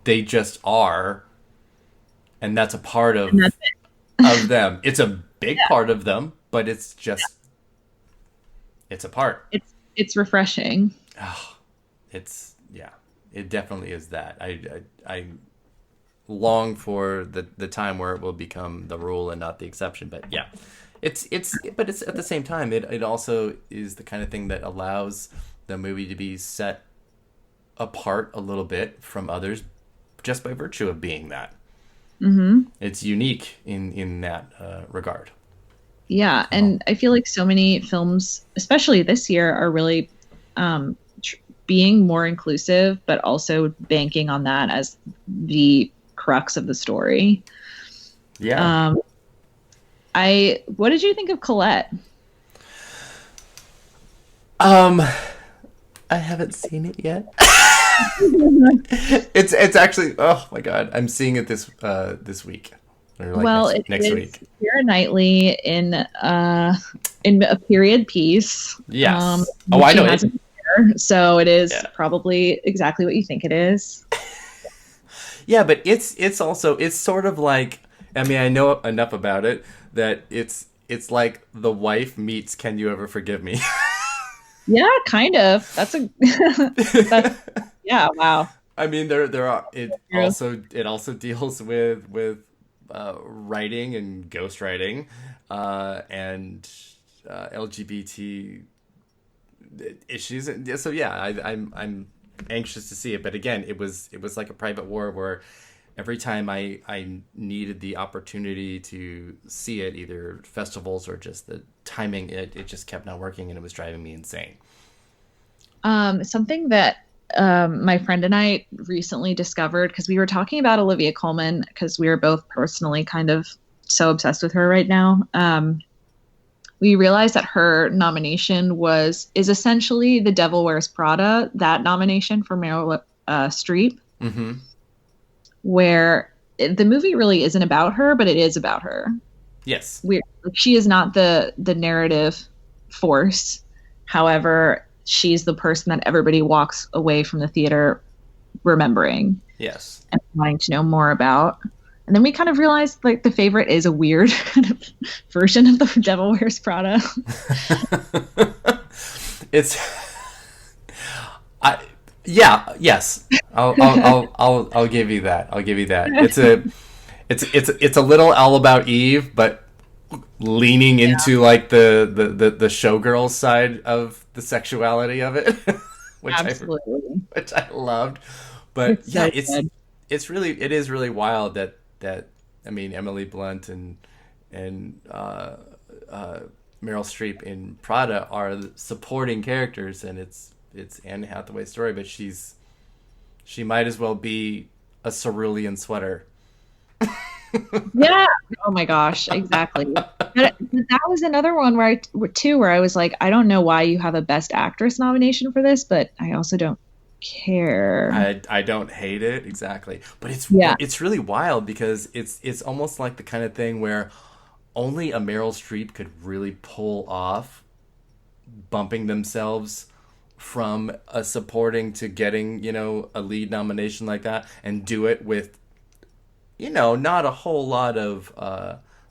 they just are, and that's a part of them. It's a big part of them, but it's a part. It's refreshing. Oh, it definitely is that. I long for the time where it will become the rule and not the exception. But yeah, it's at the same time, it also is the kind of thing that allows the movie to be set apart a little bit from others just by virtue of being that. Mm-hmm. It's unique in that regard. Yeah, and I feel like so many films, especially this year, are really being more inclusive, but also banking on that as the crux of the story. Yeah. What did you think of Colette? I haven't seen it yet. It's actually, oh my god, I'm seeing it this week. Or like next week. Keira Knightley in a period piece. Yes. I know it. So it is probably exactly what you think it is. Yeah, but it's also, it's sort of like, I mean, I know enough about it that it's like The Wife meets Can You Ever Forgive Me? Yeah, kind of. Yeah, wow. I mean, there are, it also deals with writing and ghostwriting, and LGBT issues. So yeah, I'm anxious to see it. But again, it was like a private war where every time I needed the opportunity to see it, either festivals or just the timing, it just kept not working, and it was driving me insane. Something that my friend and I recently discovered, because we were talking about Olivia Colman, because we are both personally kind of so obsessed with her right now. We realized that her nomination is essentially The Devil Wears Prada, that nomination for Meryl Streep, mm-hmm. where the movie really isn't about her, but it is about her. Yes. She is not the narrative force. However, she's the person that everybody walks away from the theater remembering. Yes. And wanting to know more about. And then we kind of realized, like, The Favorite is a weird kind of version of The Devil Wears Prada. Yes. I'll give you that. I'll give you that. It's a little All About Eve, but leaning into like the showgirl side of the sexuality of it, which I loved. But it is really wild that I mean, Emily Blunt and Meryl Streep in Prada are the supporting characters, and it's Anne Hathaway's story, but she might as well be a cerulean sweater. Yeah. Oh my gosh. Exactly. But that was another one where I was like, I don't know why you have a Best Actress nomination for this, but I also don't care. I don't hate it, exactly. But it's really wild, because it's almost like the kind of thing where only a Meryl Streep could really pull off bumping themselves from a supporting to getting, a lead nomination like that, and do it with, not a whole lot of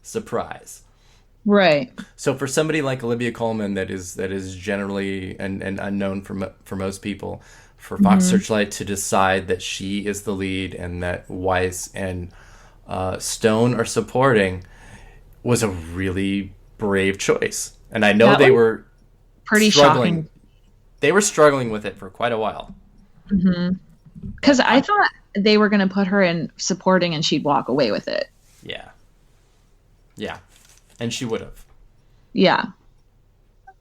surprise. Right. So for somebody like Olivia Colman, that is generally and unknown for most people, for Fox Searchlight to decide that she is the lead and that Weiss and Stone are supporting was a really brave choice. And I know they were pretty struggling. Shocking. They were struggling with it for quite a while. Because I thought they were going to put her in supporting and she'd walk away with it. Yeah. And she would have. Yeah.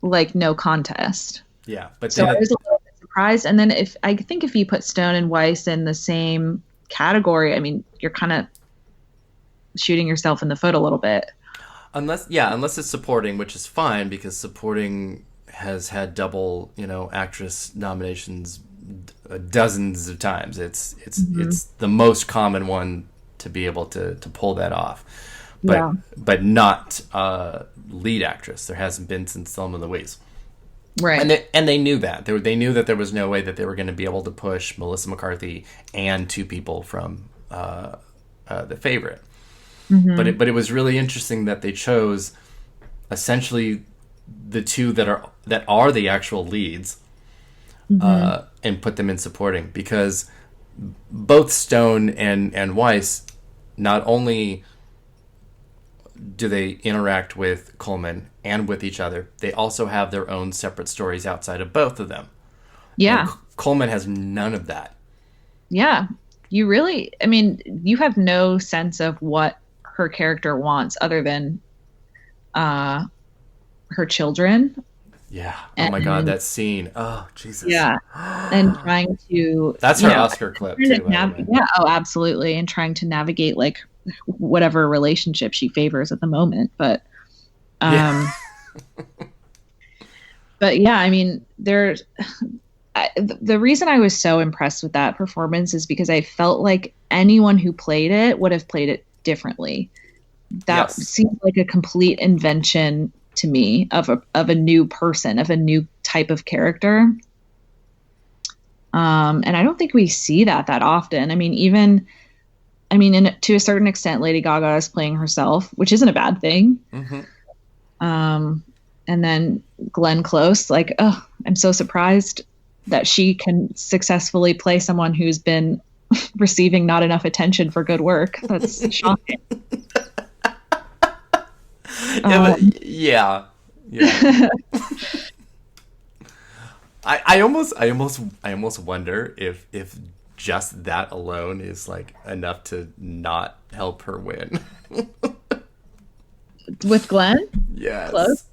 Like, no contest. Yeah. But so I was a little bit surprised. And then if you put Stone and Weiss in the same category, I mean, you're kind of shooting yourself in the foot a little bit. Unless it's supporting, which is fine, because supporting has had double, actress nominations dozens of times. It's the most common one to be able to pull that off, but not lead actress. There hasn't been since Thelma and Louise. Right. And they knew that. They knew that there was no way that they were going to be able to push Melissa McCarthy and two people from The Favorite. Mm-hmm. But it was really interesting that they chose essentially the two that are the actual leads, and put them in supporting, because both Stone and Weiss, not only do they interact with Colman and with each other, they also have their own separate stories outside of both of them. Yeah. Colman has none of that. Yeah. You have no sense of what her character wants other than her children. Yeah. Oh my God, that scene. Oh, Jesus. Yeah. And trying to... That's her Oscar clip, too. Yeah, oh, absolutely. And trying to navigate, like, whatever relationship she favors at the moment. But, but yeah, I mean, the reason I was so impressed with that performance is because I felt like anyone who played it would have played it differently. That seemed like a complete invention to me of a new person, of a new type of character. And I don't think we see that often. To a certain extent, Lady Gaga is playing herself, which isn't a bad thing. Mm-hmm. And then Glenn Close, like, oh, I'm so surprised that she can successfully play someone who's been receiving not enough attention for good work. That's shocking. Yeah. I almost wonder if just that alone is like enough to not help her win. With Glenn? Yes. Close?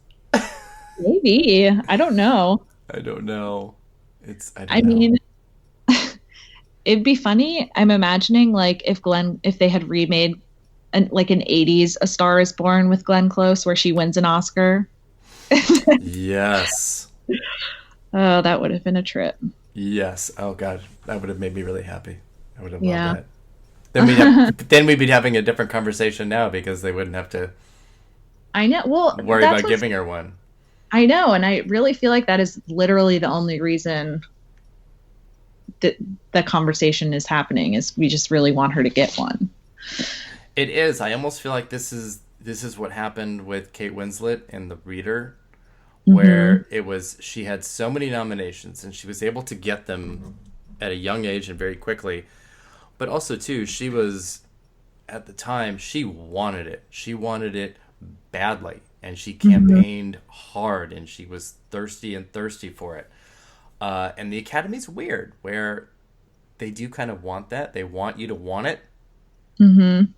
Maybe. I don't know. I don't know. It'd be funny. I'm imagining like if they had remade an 80s A Star Is Born with Glenn Close where she wins an Oscar. Yes. Oh, that would have been a trip. Yes. Oh God, that would have made me really happy. I would have loved that. Then we'd be having a different conversation now because they wouldn't have to. I know. Well, worry about giving her one. I know, and I really feel like that is literally the only reason that the conversation is happening. Is we just really want her to get one. It is. I almost feel like this is what happened with Kate Winslet in The Reader, where she had so many nominations and she was able to get them at a young age and very quickly. But also, too, she was, at the time, she wanted it. She wanted it badly. And she campaigned hard and she was thirsty for it. And the Academy's weird, where they do kind of want that. They want you to want it. And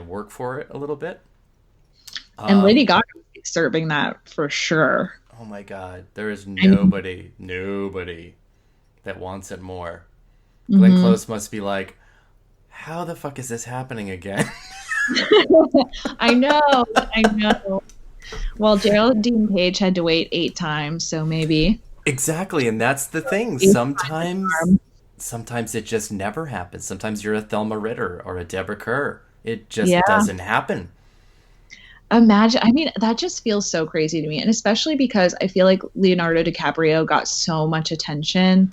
work for it a little bit. And Lady Gaga is serving that for sure. Oh my God. There is nobody that wants it more. Glenn Close must be like, how the fuck is this happening again? I know. Well, Geraldine Page had to wait 8 times, so maybe. Exactly, and that's the thing. Sometimes it just never happens. Sometimes you're a Thelma Ritter or a Deborah Kerr. It just doesn't happen. Imagine, that just feels so crazy to me. And especially because I feel like Leonardo DiCaprio got so much attention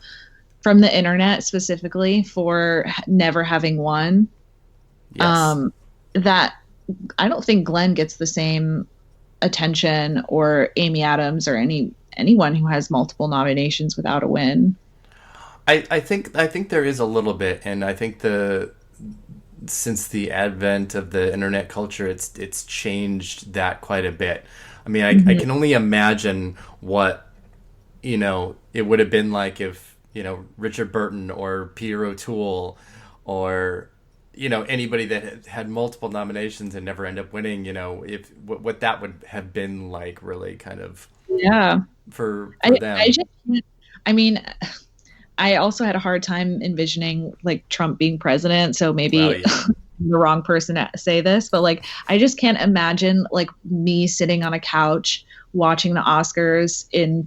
from the internet specifically for never having won. Yes. That I don't think Glenn gets the same attention, or Amy Adams, or anyone who has multiple nominations without a win. I think there is a little bit, and I think since the advent of the internet culture, it's changed that quite a bit. I mean, I can only imagine what it would have been like if Richard Burton or Peter O'Toole or anybody that had multiple nominations and never end up winning. If what that would have been like, really kind of for them. I also had a hard time envisioning like Trump being president, so maybe I'm the wrong person to say this, but like I just can't imagine like me sitting on a couch watching the Oscars in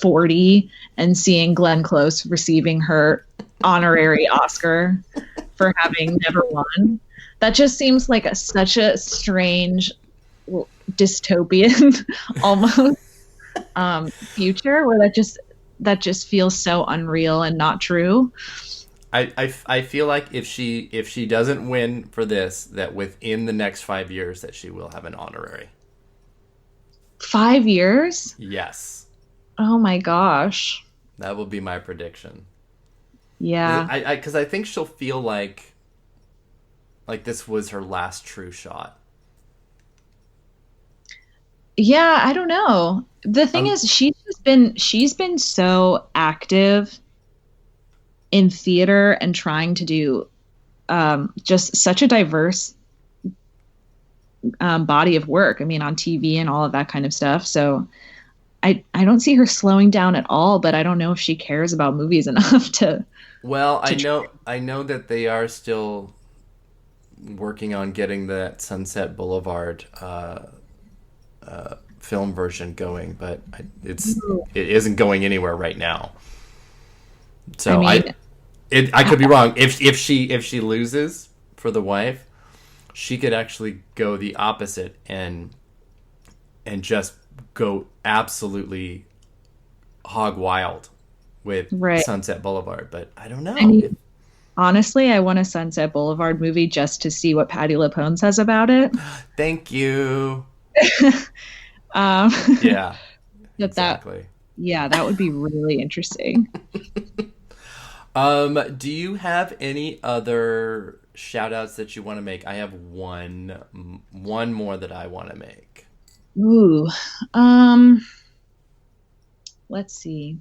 40 and seeing Glenn Close receiving her honorary Oscar for having never won. That just seems like such a strange dystopian almost future where that just feels so unreal and not true. I feel like if she doesn't win for this, that within the next 5 years that she will have an honorary. 5 years? Yes. Oh my gosh. That will be my prediction. Yeah. Because I think she'll feel like this was her last true shot. Yeah, I don't know. The thing is, she's been so active in theater and trying to do just such a diverse body of work. I mean, on TV and all of that kind of stuff. So I don't see her slowing down at all, but I don't know if she cares about movies enough to. Well, I know that they are still working on getting that Sunset Boulevard film version going, but it isn't going anywhere right now. So I could be wrong. If she loses for The Wife, she could actually go the opposite and just go absolutely hog wild with Sunset Boulevard. But I don't know. I mean, honestly, I want a Sunset Boulevard movie just to see what Patti LuPone says about it. Thank you. Yeah. Exactly. That would be really interesting. Do you have any other shout outs that you want to make? I have one more that I want to make. Ooh. Let's see.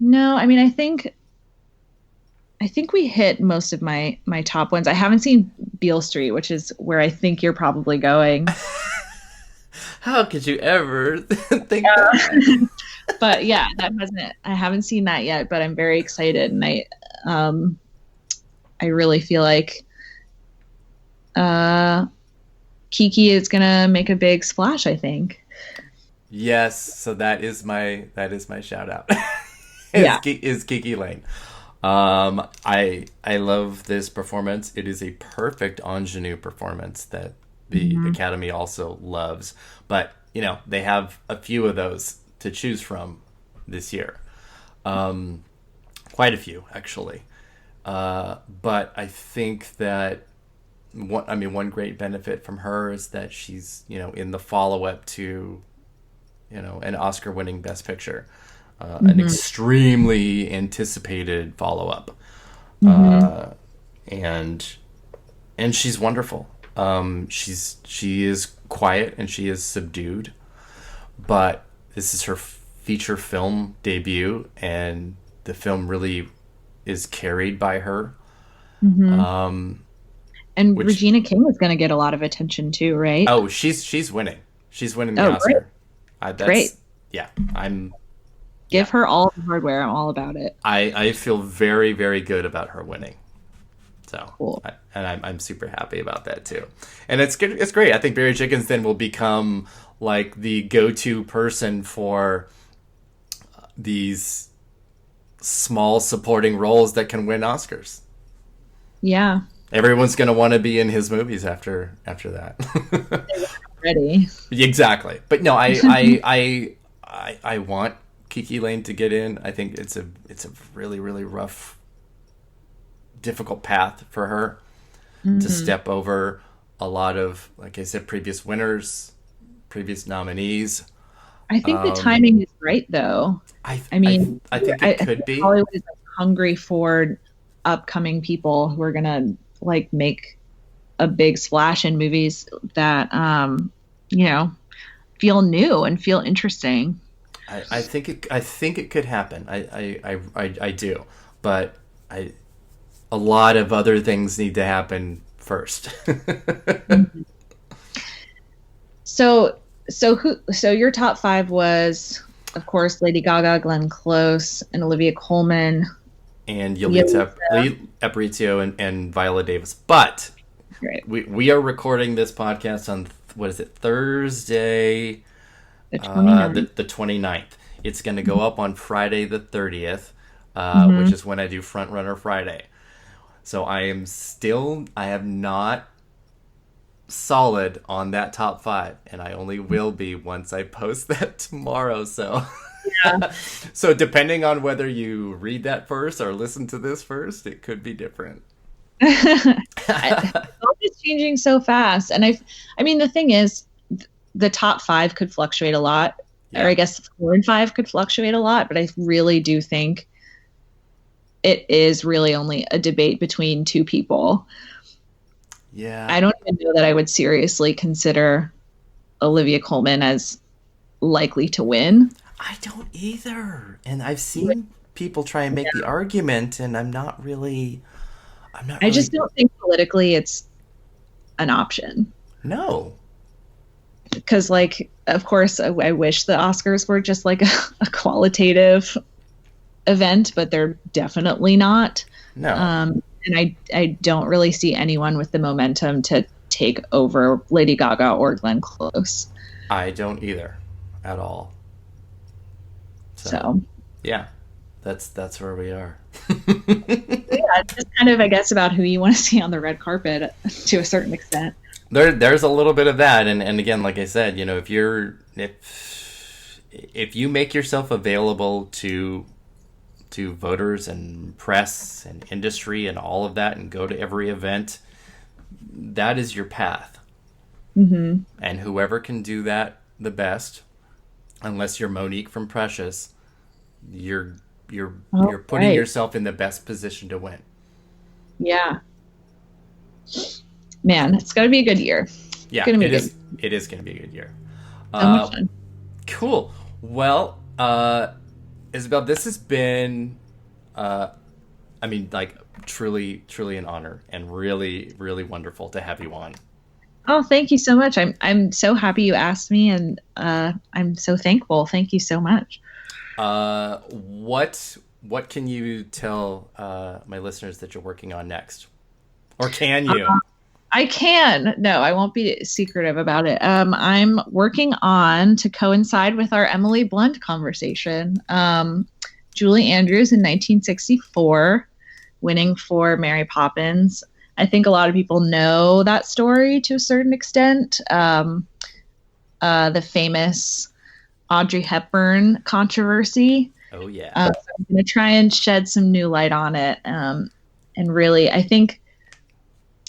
No, I mean, I think we hit most of my top ones. I haven't seen Beale Street, which is where I think you're probably going. How could you ever think that? But yeah, I haven't seen that yet, but I'm very excited, and I really feel like Kiki is gonna make a big splash, I think. Yes, so that is my shout out. is Kiki Lane. I love this performance. It is a perfect ingenue performance that the Academy also loves. But, they have a few of those to choose from this year. Quite a few, actually. But I think that one great benefit from her is that she's, in the follow-up to, an Oscar-winning Best Picture. An extremely anticipated follow-up. And she's wonderful. She is quiet and she is subdued, but this is her feature film debut, and the film really is carried by her. And Regina King is going to get a lot of attention too, right? Oh, she's winning. She's winning the Oscar. Great. Yeah, Give her all the hardware. I'm all about it. I feel very, very good about her winning. So, cool. I'm super happy about that too. And it's good. It's great. I think Barry Jenkins then will become like the go-to person for these small supporting roles that can win Oscars. Yeah. Everyone's going to want to be in his movies after that. Ready. Exactly. But no, I want Kiki Lane to get in. I think it's a really, really rough, difficult path for her to step over a lot of, like I said, previous winners, previous nominees. I think the timing is right, though. I think it could be. Hollywood is hungry for upcoming people who are gonna make a big splash in movies that feel new and feel interesting. I think it could happen. I do, but a lot of other things need to happen first. So your top 5 was, of course, Lady Gaga, Glenn Close, and Olivia Colman, and Yalitza Aparicio and Viola Davis. But we are recording this podcast on Thursday, the 29th. It's going to go up on Friday the 30th, which is when I do Front Runner Friday. So I am not solid on that top 5, and I only will be once I post that tomorrow. So, so depending on whether you read that first or listen to this first, it could be different. It's changing so fast, and I mean, the thing is, the top 5 could fluctuate a lot, or I guess 4 and 5 could fluctuate a lot. But I really do think it is really only a debate between 2 people. Yeah, I don't even know that I would seriously consider Olivia Colman as likely to win. I don't either, and I've seen people try and make the argument, and I'm not really. I just don't think politically it's an option. No. Because, like, of course, I wish the Oscars were just like a qualitative event, but they're definitely not. No. And I don't really see anyone with the momentum to take over Lady Gaga or Glenn Close. I don't either, at all. So yeah, that's where we are. Yeah, just kind of, I guess, about who you want to see on the red carpet to a certain extent. There's a little bit of that, and again, like I said, you know, if you make yourself available to voters and press and industry and all of that, and go to every event, that is your path. Mm-hmm. And whoever can do that the best, unless you're Monique from Precious, you're putting yourself in the best position to win. Yeah. Man, it's going to be a good year. Yeah, it is going to be a good year. So much fun. Cool. Well, Isabel, this has been, truly, truly an honor, and really, really wonderful to have you on. Oh, thank you so much. I'm so happy you asked me, and I'm so thankful. Thank you so much. What can you tell my listeners that you're working on next? Or can you? I can. No, I won't be secretive about it. I'm working on, to coincide with our Emily Blunt conversation, Julie Andrews in 1964, winning for Mary Poppins. I think a lot of people know that story to a certain extent. The famous Audrey Hepburn controversy. Oh, yeah. So I'm going to try and shed some new light on it. And really, I think,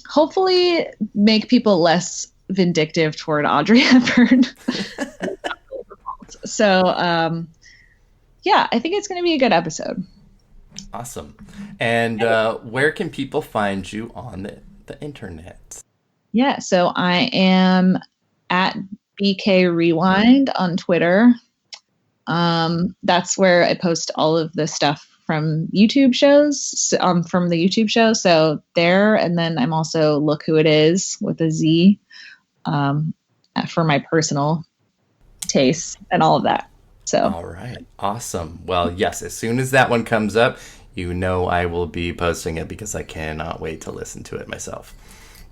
hopefully make people less vindictive toward Audrey Hepburn. So, yeah, I think it's going to be a good episode. Awesome. And where can people find you on the internet? Yeah, so I am at BK Rewind on Twitter. That's where I post all of the stuff from YouTube shows, from the YouTube show. So there, and then I'm also Look Who It Is with a Z, for my personal tastes and all of that. So. All right. Awesome. Well, yes, as soon as that one comes up, you know I will be posting it, because I cannot wait to listen to it myself.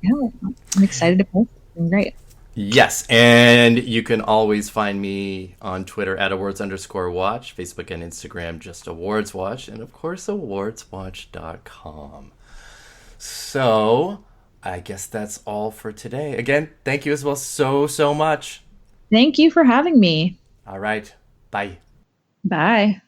Yeah, I'm excited to post it. It's great. Yes, and you can always find me on Twitter at awards_watch, Facebook and Instagram just AwardsWatch, and of course awardswatch.com. So I guess that's all for today. Again, thank you, Isabel, so much. Thank you for having me. All right. Bye. Bye.